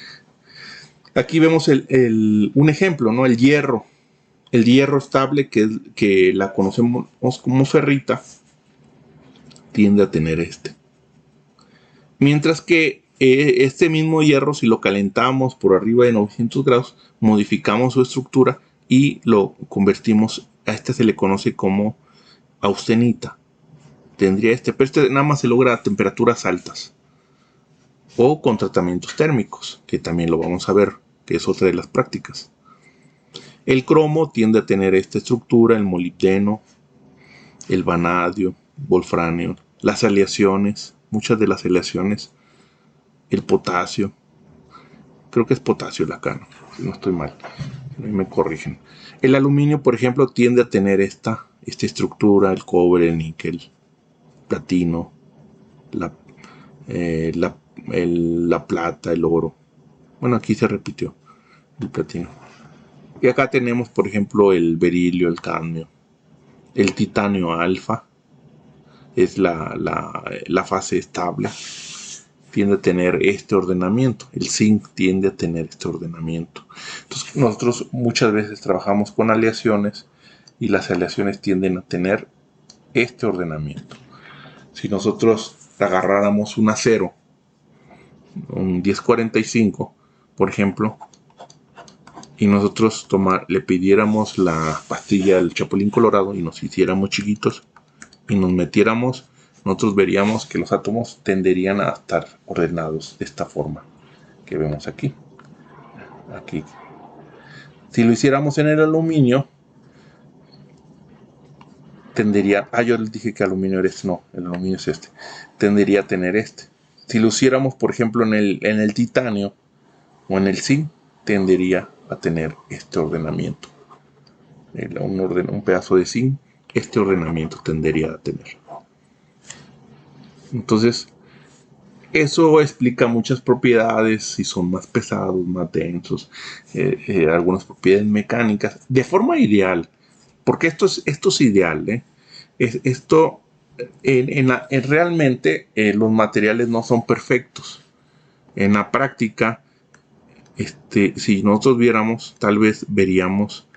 Aquí vemos un ejemplo, ¿no? El hierro. El hierro estable, que la conocemos como ferrita, tiende a tener este. Mientras que este mismo hierro, si lo calentamos por arriba de 900 grados, modificamos su estructura y lo convertimos, a este se le conoce como austenita. Tendría pero este nada más se logra a temperaturas altas o con tratamientos térmicos, que también lo vamos a ver, que es otra de las prácticas. El cromo tiende a tener esta estructura, el molibdeno, el vanadio, wolfranio, las aleaciones, muchas de las aleaciones, el potasio, creo que es potasio la cano, si no estoy mal, me corrigen. El aluminio, por ejemplo, tiende a tener esta estructura, el cobre, el níquel, platino, la plata, el oro. Bueno, aquí se repitió el platino. Y acá tenemos, por ejemplo, el berilio, el cadmio, el titanio alfa, es la fase estable, tiende a tener este ordenamiento. El zinc tiende a tener este ordenamiento. Entonces, nosotros muchas veces trabajamos con aleaciones y las aleaciones tienden a tener este ordenamiento. Si nosotros agarráramos un acero, un 1045, por ejemplo, y nosotros le pidiéramos la pastilla del chapulín colorado y nos hiciéramos chiquitos y nos metiéramos, nosotros veríamos que los átomos tenderían a estar ordenados de esta forma que vemos aquí. Si lo hiciéramos en el aluminio, tendería, yo les dije que aluminio era este, no, el aluminio es este, tendería a tener este. Si lo hiciéramos, por ejemplo, en el titanio o en el zinc, tendería a tener este ordenamiento. Un pedazo de zinc, este ordenamiento tendería a tener. Entonces, eso explica muchas propiedades, si son más pesados, más densos, algunas propiedades mecánicas, de forma ideal, porque esto es ideal, realmente los materiales no son perfectos. En la práctica, si nosotros viéramos, tal vez veríamos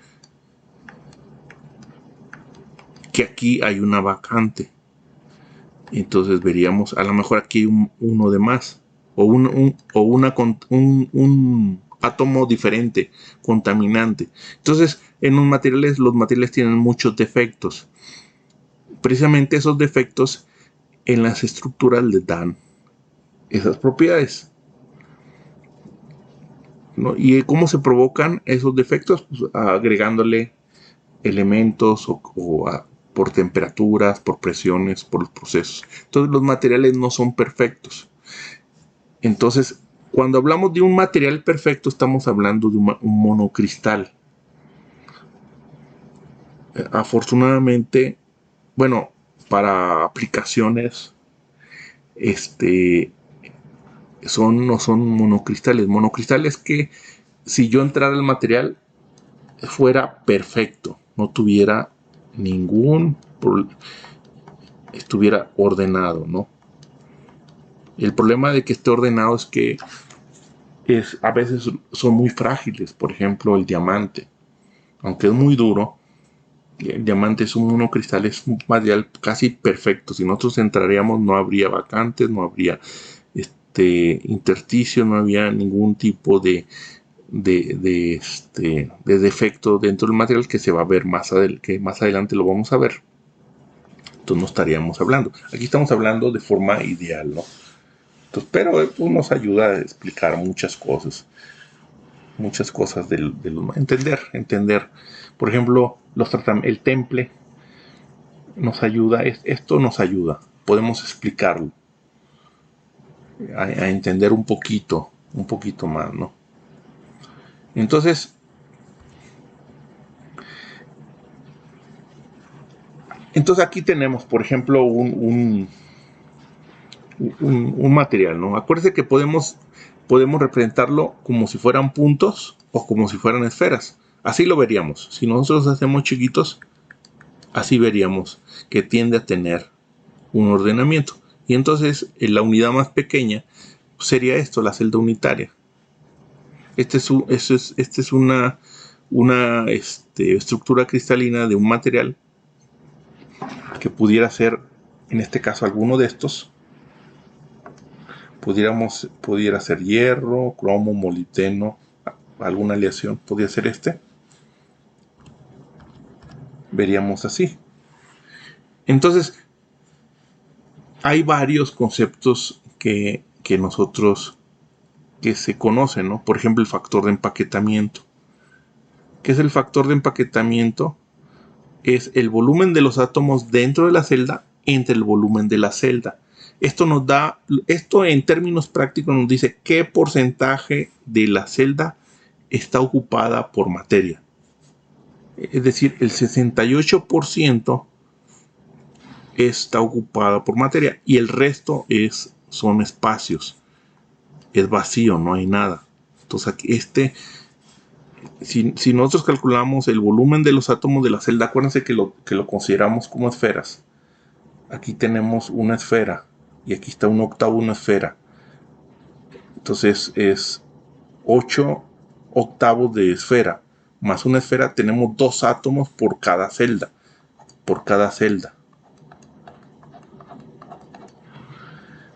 que aquí hay una vacante. Entonces veríamos, a lo mejor aquí hay uno de más, o un átomo diferente, contaminante. Entonces, en los materiales tienen muchos defectos. Precisamente esos defectos en las estructuras les dan esas propiedades. ¿no? ¿Y cómo se provocan esos defectos? Pues agregándole elementos por temperaturas, por presiones, por los procesos. Entonces los materiales no son perfectos. Entonces, cuando hablamos de un material perfecto, estamos hablando de un monocristal. Afortunadamente, bueno, para aplicaciones, no son monocristales. Monocristales que si yo entrara al material fuera perfecto, no tuviera ningún problema, estuviera ordenado, ¿no? El problema de que esté ordenado es que a veces son muy frágiles. Por ejemplo, el diamante, aunque es muy duro, el diamante es un monocristal, es un material casi perfecto. Si nosotros entraríamos, no habría vacantes, no habría intersticio, no había ningún tipo de defecto dentro del material que se va a ver que más adelante lo vamos a ver. Entonces no estaríamos hablando. Aquí estamos hablando de forma ideal, ¿no? Entonces, pero pues, nos ayuda a explicar muchas cosas de entender. Por ejemplo, el temple nos ayuda, esto nos ayuda, podemos explicarlo, a entender un poquito más, ¿no? Entonces aquí tenemos, por ejemplo, un material, ¿no? Acuérdense que podemos representarlo como si fueran puntos o como si fueran esferas. Así lo veríamos. Si nosotros hacemos chiquitos, así veríamos que tiende a tener un ordenamiento. Y entonces la unidad más pequeña sería esto, la celda unitaria. Esta es una estructura cristalina de un material que pudiera ser, en este caso, alguno de estos. Pudiera ser hierro, cromo, molibdeno, alguna aleación, podría ser veríamos así. Entonces, hay varios conceptos que se conocen, ¿no? Por ejemplo, el factor de empaquetamiento. ¿Qué es el factor de empaquetamiento? Es el volumen de los átomos dentro de la celda entre el volumen de la celda. Esto en términos prácticos nos dice qué porcentaje de la celda está ocupada por materia. Es decir, el 68% está ocupada por materia y el resto son espacios. Es vacío, no hay nada. Entonces aquí si nosotros calculamos el volumen de los átomos de la celda, acuérdense que lo consideramos como esferas. Aquí tenemos una esfera y aquí está un octavo de una esfera. Entonces es 8 octavos de esfera. Más una esfera, tenemos 2 átomos por cada celda.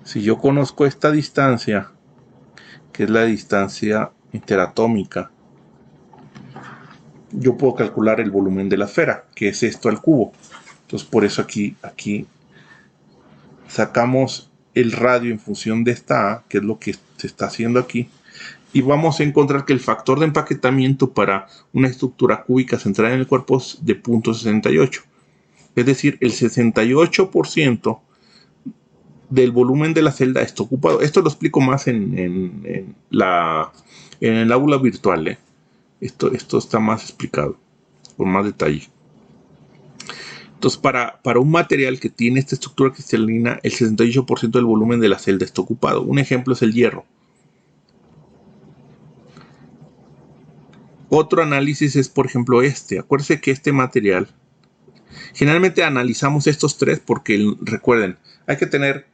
Si yo conozco esta distancia, que es la distancia interatómica, yo puedo calcular el volumen de la esfera, que es esto al cubo. Entonces por eso aquí sacamos el radio en función de esta A, que es lo que se está haciendo aquí, y vamos a encontrar que el factor de empaquetamiento para una estructura cúbica centrada en el cuerpo es de 0.68. Es decir, el 68% del volumen de la celda está ocupado. Esto lo explico más en el aula virtual, ¿eh? Esto está más explicado, con más detalle. Entonces, para un material que tiene esta estructura cristalina, el 68% del volumen de la celda está ocupado. Un ejemplo es el hierro. Otro análisis es, por ejemplo, Acuérdense que este material, generalmente analizamos estos tres porque, recuerden, hay que tener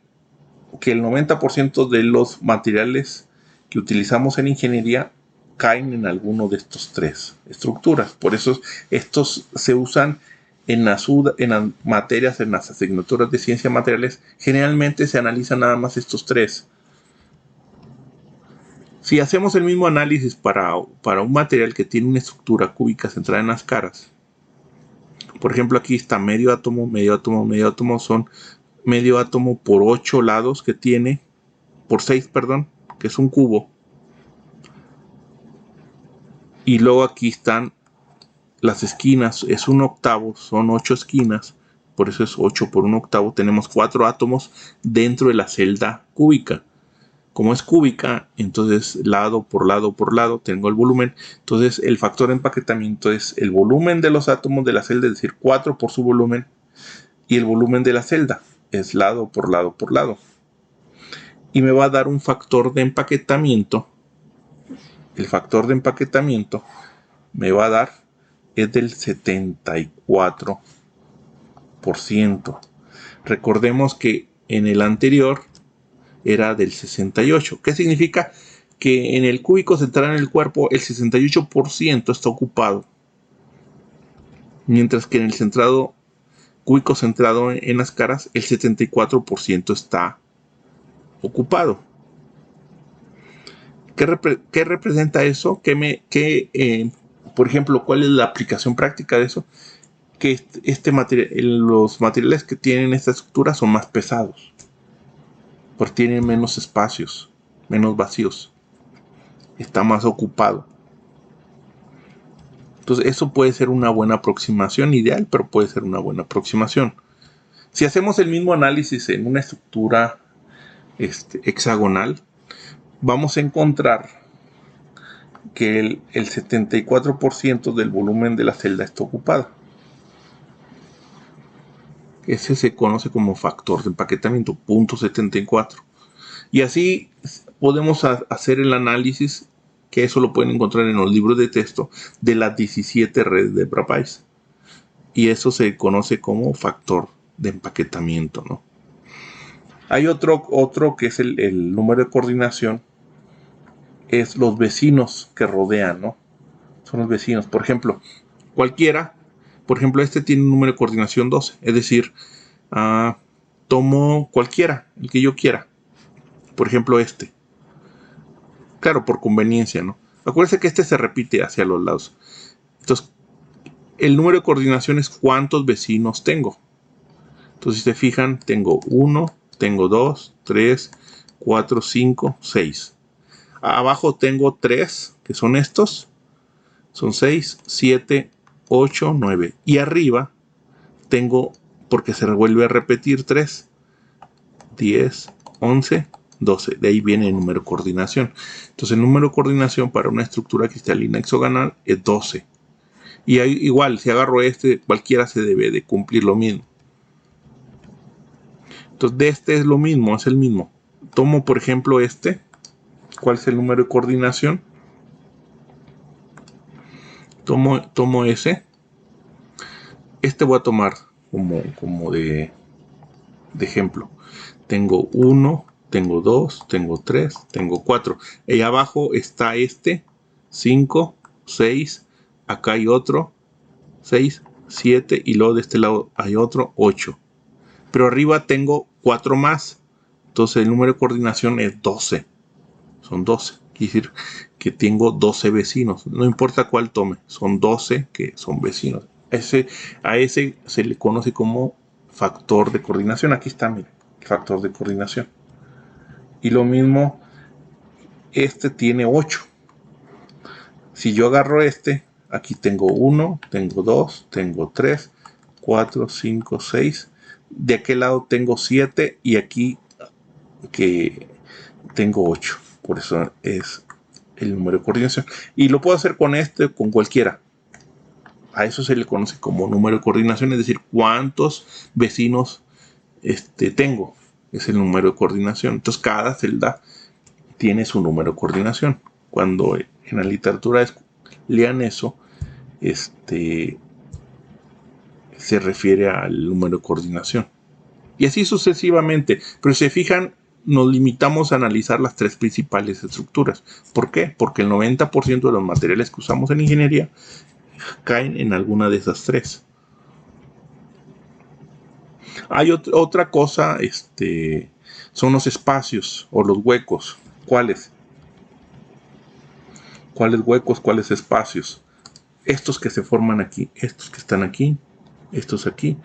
que el 90% de los materiales que utilizamos en ingeniería caen en alguno de estos tres estructuras. Por eso estos se usan en las materias, en las asignaturas de ciencias materiales. Generalmente se analizan nada más estos tres. Si hacemos el mismo análisis para un material que tiene una estructura cúbica centrada en las caras, por ejemplo, aquí está medio átomo, son medio átomo por 8 lados que tiene, por 6, perdón, que es un cubo. Y luego aquí están las esquinas, es un octavo, son 8 esquinas, por eso es 8 por un octavo. Tenemos 4 átomos dentro de la celda cúbica. Como es cúbica, entonces lado por lado por lado tengo el volumen. Entonces el factor de empaquetamiento es el volumen de los átomos de la celda, es decir, 4 por su volumen, y el volumen de la celda es lado por lado por lado. Y me va a dar un factor de empaquetamiento. El factor de empaquetamiento me va a dar es del 74%. Recordemos que en el anterior era del 68%. ¿Qué significa? Que en el cúbico central en el cuerpo el 68% está ocupado, mientras que en el cúbico centrado en las caras el 74% está ocupado. ¿Qué representa eso? Por ejemplo, ¿cuál es la aplicación práctica de eso? Que los materiales que tienen esta estructura son más pesados, porque tienen menos espacios, menos vacíos, está más ocupado. Entonces eso puede ser una buena aproximación, ideal, pero puede ser una buena aproximación. Si hacemos el mismo análisis en una estructura hexagonal, vamos a encontrar que el 74% del volumen de la celda está ocupado. Ese se conoce como factor de empaquetamiento, 0.74. Y así podemos hacer el análisis, que eso lo pueden encontrar en los libros de texto, de las 17 redes de Brabais. Y eso se conoce como factor de empaquetamiento, ¿no? Hay otro que es el número de coordinación, es los vecinos que rodean, ¿no? Son los vecinos. Por ejemplo, cualquiera, por ejemplo, este tiene un número de coordinación 12, es decir, tomo cualquiera, el que yo quiera. Por ejemplo, este. Claro, por conveniencia, ¿no? Acuérdense que este se repite hacia los lados. Entonces, el número de coordinación es cuántos vecinos tengo. Entonces, si se fijan, tengo 1, tengo 2, 3, 4, 5, 6. Abajo tengo 3, que son estos. Son 6, 7, 8, 9. Y arriba tengo, porque se vuelve a repetir, 3, 10, 11, 12. De ahí viene el número de coordinación. Entonces el número de coordinación para una estructura cristalina hexagonal es 12. Y ahí, igual, si agarro cualquiera se debe de cumplir lo mismo. Entonces de este es lo mismo, es el mismo. Tomo, por ejemplo, este. ¿Cuál es el número de coordinación? Tomo ese. Este voy a tomar como de ejemplo. Tengo 1, tengo 2, tengo 3, tengo 4. Ahí abajo está 5, 6. Acá hay otro, 6, 7. Y luego de este lado hay otro, 8. Pero arriba tengo 4 más. Entonces el número de coordinación es 12. Son 12. Quiere decir que tengo 12 vecinos. No importa cuál tome. Son 12 que son vecinos. A ese se le conoce como factor de coordinación. Aquí está, miren, factor de coordinación. Y lo mismo, este tiene 8. Si yo agarro aquí tengo 1, tengo 2, tengo 3, 4, 5, 6. De aquel lado tengo 7 y aquí que tengo 8. Por eso es el número de coordinación. Y lo puedo hacer con cualquiera. A eso se le conoce como número de coordinación, es decir, cuántos vecinos tengo. Es el número de coordinación. Entonces cada celda tiene su número de coordinación. Cuando en la literatura lean eso, se refiere al número de coordinación. Y así sucesivamente. Pero si se fijan, nos limitamos a analizar las 3 principales estructuras. ¿Por qué? Porque el 90% de los materiales que usamos en ingeniería caen en alguna de esas 3. Hay otra cosa, son los espacios o los huecos. ¿Cuáles? ¿Cuáles huecos? ¿Cuáles espacios? Estos que se forman aquí, estos que están aquí, estos aquí,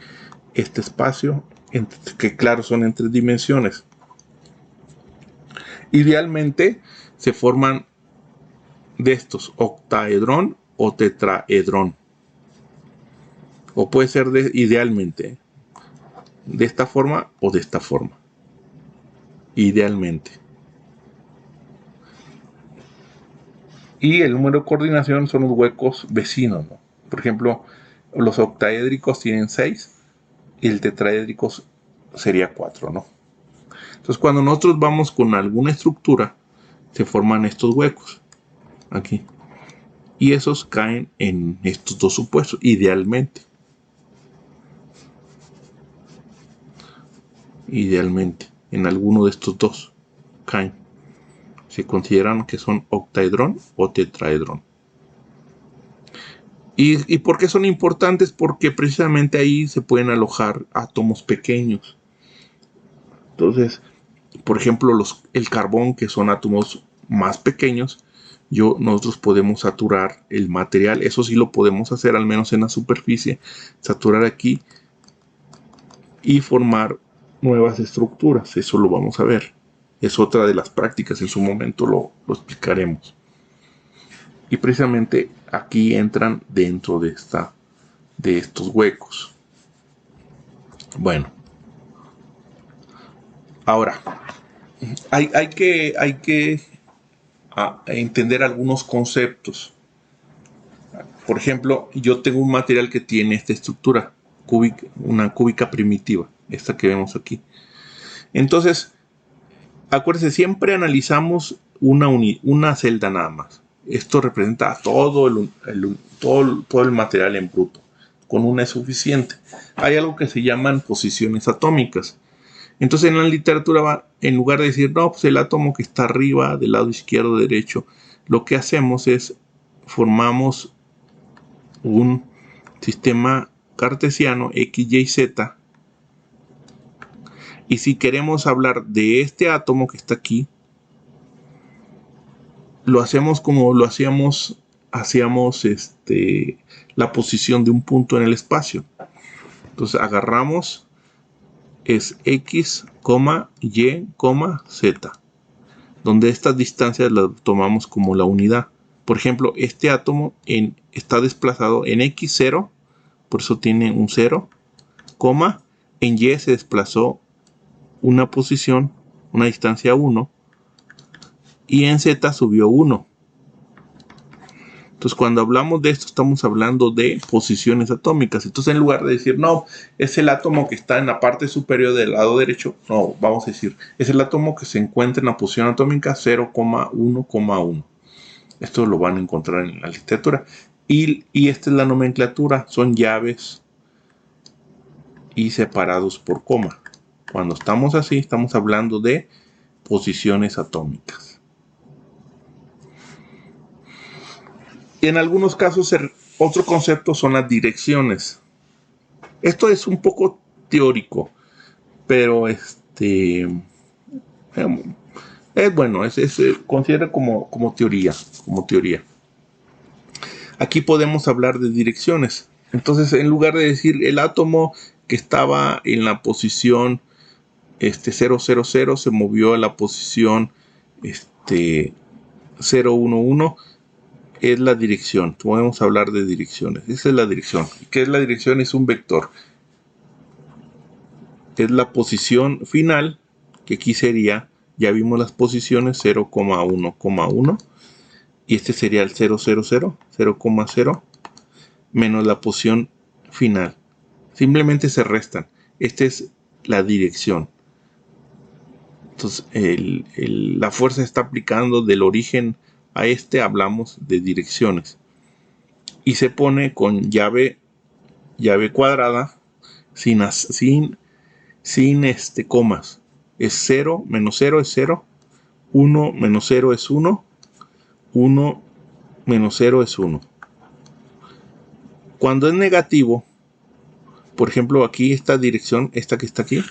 este espacio, que claro son en 3 dimensiones. Idealmente se forman de estos, octaedrón o tetraedrón. O puede ser idealmente de esta forma o de esta forma. Idealmente. Y el número de coordinación son los huecos vecinos, ¿no? Por ejemplo, los octaédricos tienen 6 y el tetraédrico sería 4, ¿no? Entonces, cuando nosotros vamos con alguna estructura, se forman estos huecos aquí. Y esos caen en estos dos supuestos, idealmente. Idealmente, en alguno de estos dos caen. Se consideran que son octaedrón o tetraedrón. ¿Y por qué son importantes? Porque precisamente ahí se pueden alojar átomos pequeños. Entonces, por ejemplo, el carbón, que son átomos más pequeños, nosotros podemos saturar el material. Eso sí lo podemos hacer, al menos en la superficie. Saturar aquí y formar nuevas estructuras. Eso lo vamos a ver. Es otra de las prácticas. En su momento lo explicaremos. Y precisamente aquí entran dentro de estos huecos. Bueno, ahora hay que entender algunos conceptos. Por ejemplo, yo tengo un material que tiene esta estructura cúbica, una cúbica primitiva, esta que vemos aquí. Entonces, acuérdense, siempre analizamos una celda nada más. Esto representa todo el material en bruto. Con una es suficiente. Hay algo que se llaman posiciones atómicas. Entonces en la literatura, en lugar de decir, no, pues el átomo que está arriba, del lado izquierdo, derecho, lo que hacemos es formamos un sistema cartesiano X, Y, Z. Y si queremos hablar de este átomo que está aquí, lo hacemos como lo hacíamos la posición de un punto en el espacio. Entonces agarramos es X, Y, Z, donde estas distancias las tomamos como la unidad. Por ejemplo, este átomo está desplazado en X0, por eso tiene un 0, en Y se desplazó una posición, una distancia 1, y en Z subió 1. Entonces, cuando hablamos de esto, estamos hablando de posiciones atómicas. Entonces, en lugar de decir, no, es el átomo que está en la parte superior del lado derecho, no, vamos a decir, es el átomo que se encuentra en la posición atómica 0,1,1. Esto lo van a encontrar en la literatura. Y esta es la nomenclatura, son llaves y separados por coma. Cuando estamos así, estamos hablando de posiciones atómicas. Y en algunos casos, otro concepto son las direcciones. Esto es un poco teórico, pero es bueno, considera como teoría. Aquí podemos hablar de direcciones. Entonces, en lugar de decir el átomo que estaba en la posición 000 se movió a la posición 011, es la dirección. Podemos hablar de direcciones. Esa es la dirección. ¿Qué es la dirección? Es un vector. Es la posición final, que aquí sería, ya vimos las posiciones 0,1,1, y este sería el 000, 0,0, menos la posición final. Simplemente se restan. Esta es la dirección. Entonces, la fuerza se está aplicando del origen a hablamos de direcciones. Y se pone con llave cuadrada, sin comas. Es 0, menos 0 es 0, 1 menos 0 es 1, 1 menos 0 es 1. Cuando es negativo, por ejemplo, aquí esta dirección, esta que está aquí,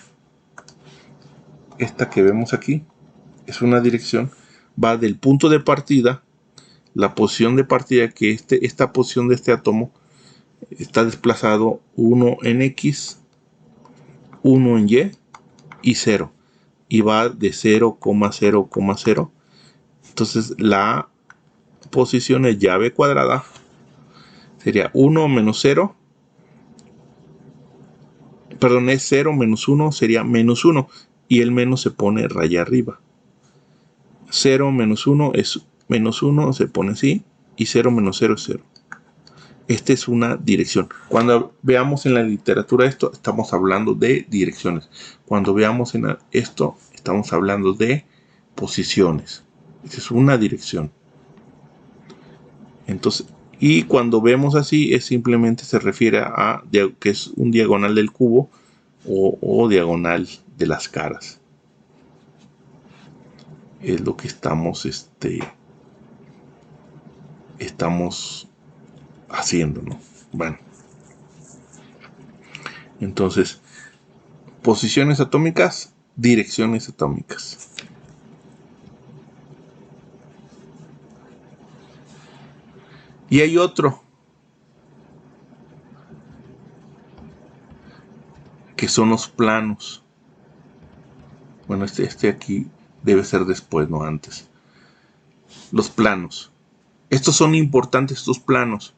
esta que vemos aquí, es una dirección, va del punto de partida, la posición de partida, que esta posición de este átomo está desplazado 1 en X, 1 en y 0. Y va de 0,0,0. Entonces la posiciones llave cuadrada sería 1 menos 0. Perdón, es 0 menos 1 sería menos 1. Y el menos se pone raya arriba. 0 menos 1 es menos 1, se pone así. Y 0 menos 0 es 0. Esta es una dirección. Cuando veamos en la literatura esto, estamos hablando de direcciones. Cuando veamos en esto, estamos hablando de posiciones. Esta es una dirección. Entonces, y cuando vemos así, es simplemente se refiere a que es un diagonal del cubo o diagonal de las caras. Es lo que estamos haciendo, ¿no? Bueno. Entonces, posiciones atómicas, direcciones atómicas. Y hay otro, que son los planos. Bueno, este aquí debe ser después, no antes. Los planos. Estos son importantes, estos planos,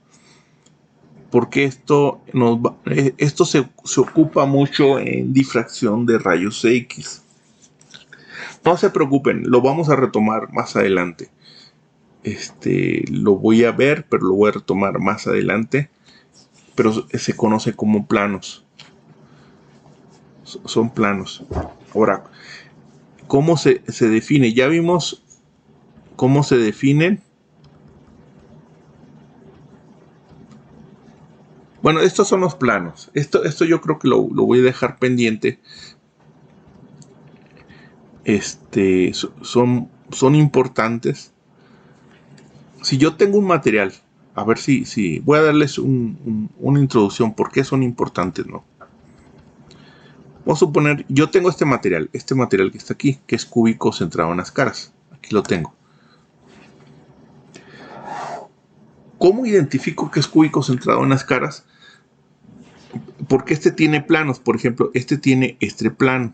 porque esto se ocupa mucho en difracción de rayos X. No se preocupen, lo vamos a retomar más adelante. Lo voy a ver, pero lo voy a retomar más adelante. Pero se conoce como planos. Son planos. Ahora, ¿cómo se define? Ya vimos cómo se definen. Bueno, estos son los planos. Esto yo creo que lo voy a dejar pendiente. Son importantes. Si yo tengo un material, a ver si voy a darles una introducción. ¿Por qué son importantes, no? Vamos a suponer, yo tengo este material que está aquí, que es cúbico centrado en las caras. Aquí lo tengo. ¿Cómo identifico que es cúbico centrado en las caras? Porque este tiene planos. Por ejemplo, este tiene este plano.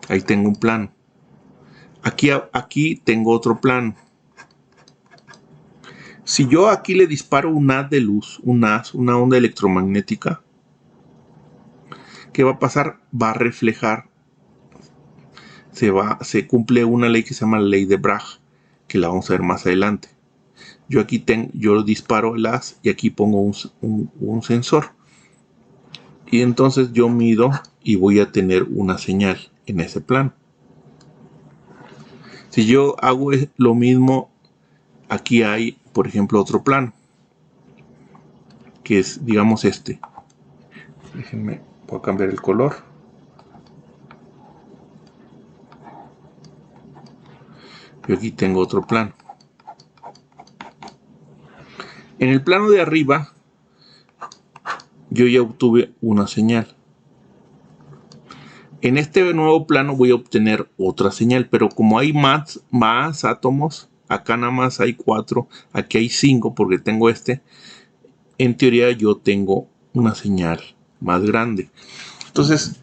Ahí tengo un plano. Aquí tengo otro plano. Si yo aquí le disparo un haz de luz, una onda electromagnética, ¿qué va a pasar? Va a reflejar. Se cumple una ley que se llama la ley de Bragg, que la vamos a ver más adelante. Yo disparo el haz y aquí pongo un sensor. Y entonces yo mido y voy a tener una señal en ese plano. Si yo hago lo mismo, aquí hay, por ejemplo, otro plano, que es, digamos, este. Déjenme, voy a cambiar el color. Y aquí tengo otro plano. En el plano de arriba, yo ya obtuve una señal. En este nuevo plano voy a obtener otra señal, pero como hay más átomos, acá nada más hay 4, aquí hay 5 porque tengo en teoría yo tengo una señal más grande. Entonces,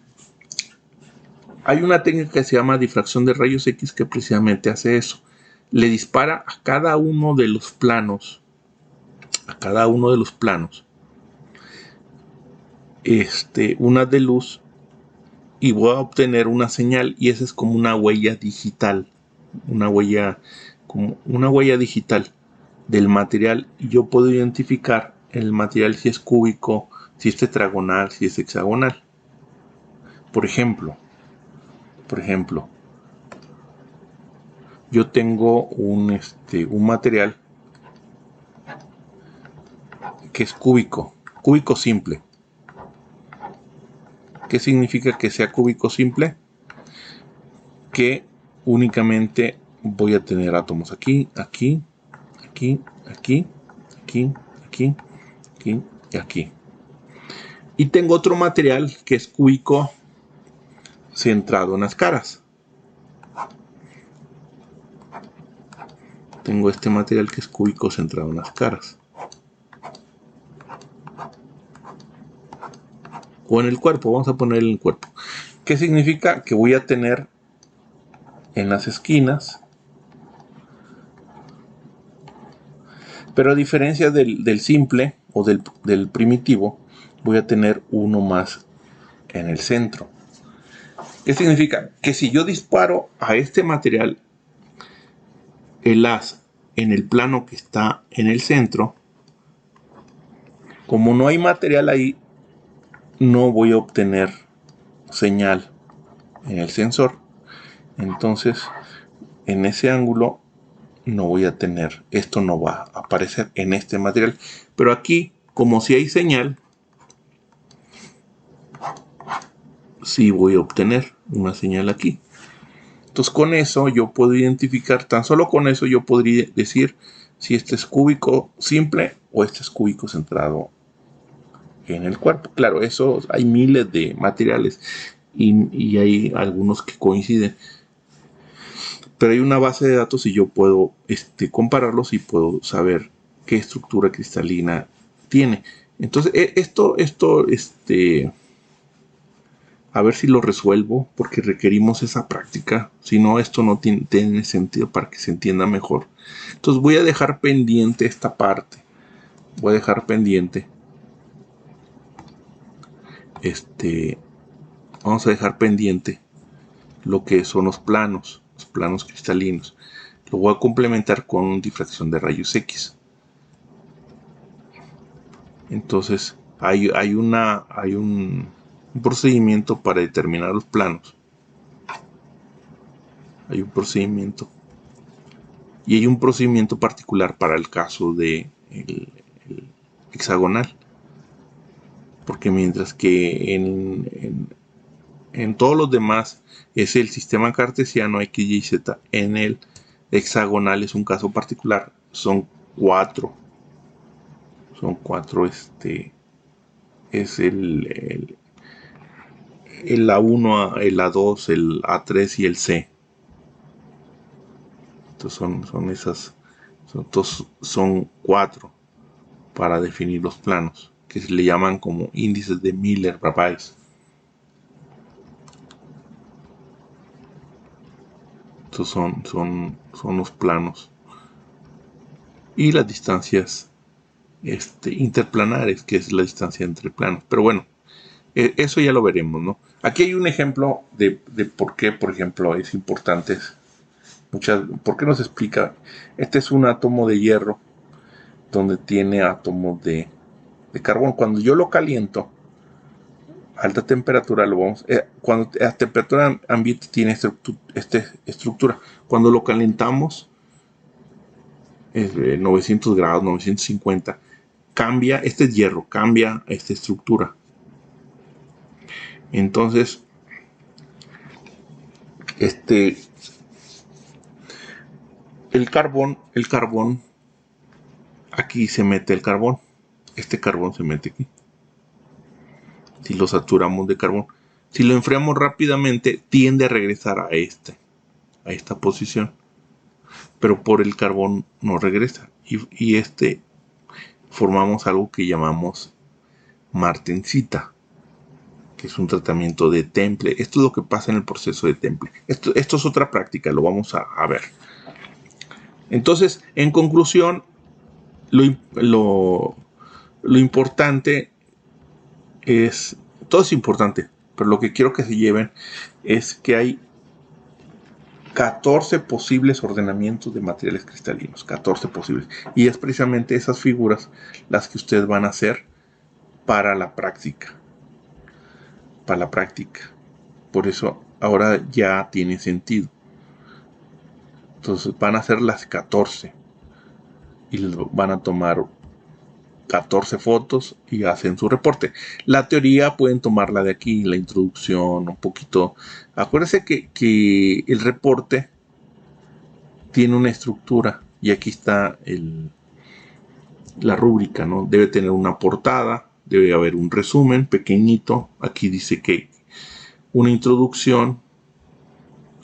hay una técnica que se llama difracción de rayos X que precisamente hace eso. Le dispara a cada uno de los planos, una de luz, y voy a obtener una señal, y esa es como una huella digital, una huella digital del material. Y yo puedo identificar el material si es cúbico, si es tetragonal, si es hexagonal. Por ejemplo, yo tengo un material que es cúbico simple. ¿Qué significa que sea cúbico simple? Que únicamente voy a tener átomos aquí, aquí, aquí, aquí, aquí, aquí, aquí y aquí. Y tengo otro material que es cúbico centrado en las caras. Tengo este material que es cúbico centrado en las caras. O en el cuerpo, vamos a poner en el cuerpo. ¿Qué significa? Que voy a tener en las esquinas Pero a diferencia del simple o del primitivo, voy a tener uno más en el centro. ¿Qué significa? Que si yo disparo a este material el haz en el plano que está en el centro, como no hay material ahí, no voy a obtener señal en el sensor. Entonces, en ese ángulo no voy a tener, esto no va a aparecer en este material. Pero aquí, como si hay señal, sí voy a obtener una señal aquí. Entonces con eso yo puedo identificar, tan solo con eso yo podría decir si este es cúbico simple o este es cúbico centrado en el cuerpo. Claro, eso hay miles de materiales y hay algunos que coinciden. Pero hay una base de datos y yo puedo compararlos y puedo saber qué estructura cristalina tiene. Entonces, esto a ver si lo resuelvo, porque requerimos esa práctica. Si no, esto no tiene sentido para que se entienda mejor. Entonces voy a dejar pendiente esta parte. Voy a dejar pendiente. Vamos a dejar pendiente lo que son los planos cristalinos. Lo voy a complementar con difracción de rayos X. Entonces hay un procedimiento para determinar los planos. Hay un procedimiento. Y hay un procedimiento particular para el caso de el hexagonal. Porque mientras que en todos los demás es el sistema cartesiano X, Y, Z, en el hexagonal es un caso particular. Son cuatro. Es el A1, el A2, el A3 y el C. Entonces son cuatro para definir los planos, que se le llaman como índices de Miller-Bravais. Estos son los planos y las distancias interplanares, que es la distancia entre planos. Pero bueno, eso ya lo veremos, ¿no? Aquí hay un ejemplo de por qué, por ejemplo, es importante. ¿Por qué nos explica? Este es un átomo de hierro donde tiene átomos de carbón. Cuando yo lo caliento a alta temperatura, cuando a temperatura ambiente tiene estructura. Cuando lo calentamos 900 grados, 950, cambia, este es hierro, cambia esta estructura. Entonces, el carbón, aquí se mete el carbón. Este carbón se mete aquí. Si lo saturamos de carbón. Si lo enfriamos rápidamente, tiende a regresar a esta posición. Pero por el carbón no regresa. Y formamos algo que llamamos martensita, que es un tratamiento de temple. Esto es lo que pasa en el proceso de temple. Esto es otra práctica, lo vamos a ver. Entonces, en conclusión, lo importante es, todo es importante, pero lo que quiero que se lleven es que hay 14 posibles ordenamientos de materiales cristalinos, 14 posibles. Y es precisamente esas figuras las que ustedes van a hacer para la práctica. Por eso ahora ya tiene sentido. Entonces van a hacer las 14 y les van a tomar 14 fotos y hacen su reporte. La teoría pueden tomarla de aquí, la introducción, un poquito. Acuérdense que el reporte tiene una estructura y aquí está la rúbrica, ¿no? Debe tener una portada, debe haber un resumen pequeñito. Aquí dice que una introducción,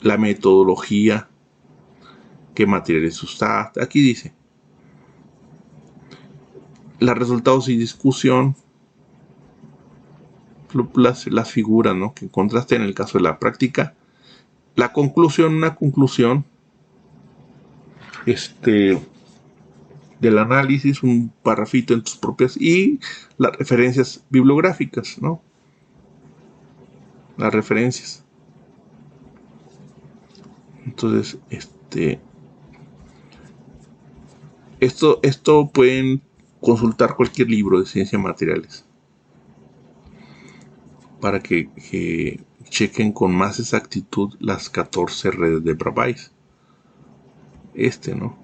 la metodología, qué materiales usaste. Aquí dice los resultados y discusión, las figuras, ¿no?, que encontraste en el caso de la práctica. La conclusión, una conclusión, del análisis, un parrafito en tus propias y las referencias bibliográficas, ¿no? Las referencias. Entonces, esto pueden consultar cualquier libro de ciencias materiales para que chequen con más exactitud las 14 redes de Bravais. ¿No?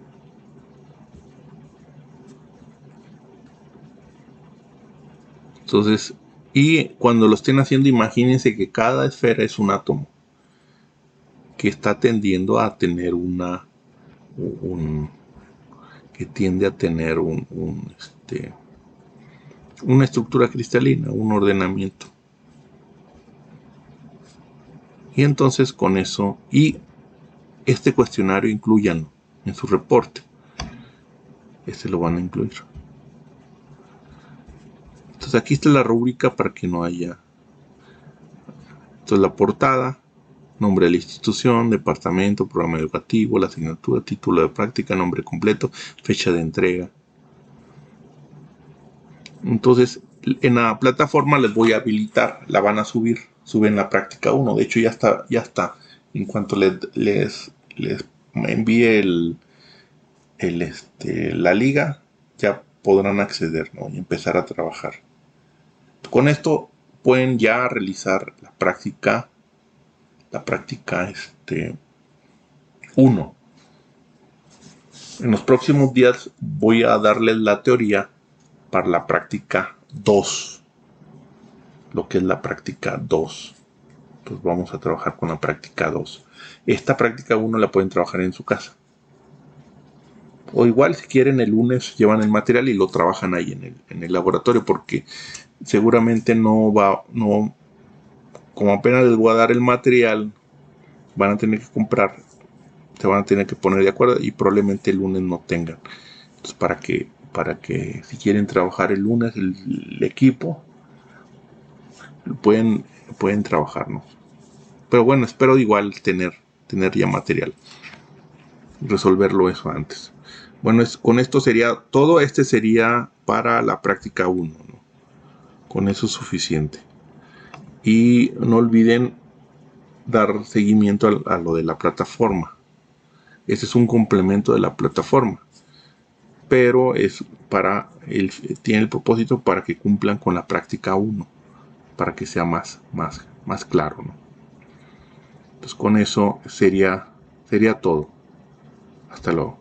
Entonces, y cuando lo estén haciendo, imagínense que cada esfera es un átomo que está tendiendo a tener que tiende a tener una estructura cristalina, un ordenamiento. Y entonces con eso, y este cuestionario incluyanlo en su reporte. Lo van a incluir. Entonces aquí está la rúbrica para que no haya. Entonces la portada, nombre de la institución, departamento, programa educativo, la asignatura, título de práctica, nombre completo, fecha de entrega. Entonces en la plataforma les voy a habilitar, la van a subir, suben la práctica 1. De hecho ya está. En cuanto les envíe la liga, ya podrán acceder, ¿no? Y empezar a trabajar. Con esto pueden ya realizar la práctica 1. En los próximos días voy a darles la teoría para la práctica 2. Lo que es la práctica 2. Pues vamos a trabajar con la práctica 2. Esta práctica 1 la pueden trabajar en su casa. O igual si quieren el lunes llevan el material y lo trabajan ahí en el laboratorio, porque seguramente como apenas les voy a dar el material, van a tener que comprar, se van a tener que poner de acuerdo y probablemente el lunes no tengan. Entonces para que si quieren trabajar el lunes el equipo, pueden trabajar, ¿no? Pero bueno, espero igual tener ya material, resolverlo eso antes. Bueno, con esto sería todo. Sería para la práctica 1, ¿no? Con eso es suficiente. Y no olviden dar seguimiento a lo de la plataforma. Ese es un complemento de la plataforma, pero tiene el propósito para que cumplan con la práctica 1, para que sea más claro, ¿no? Entonces con eso sería todo. Hasta luego.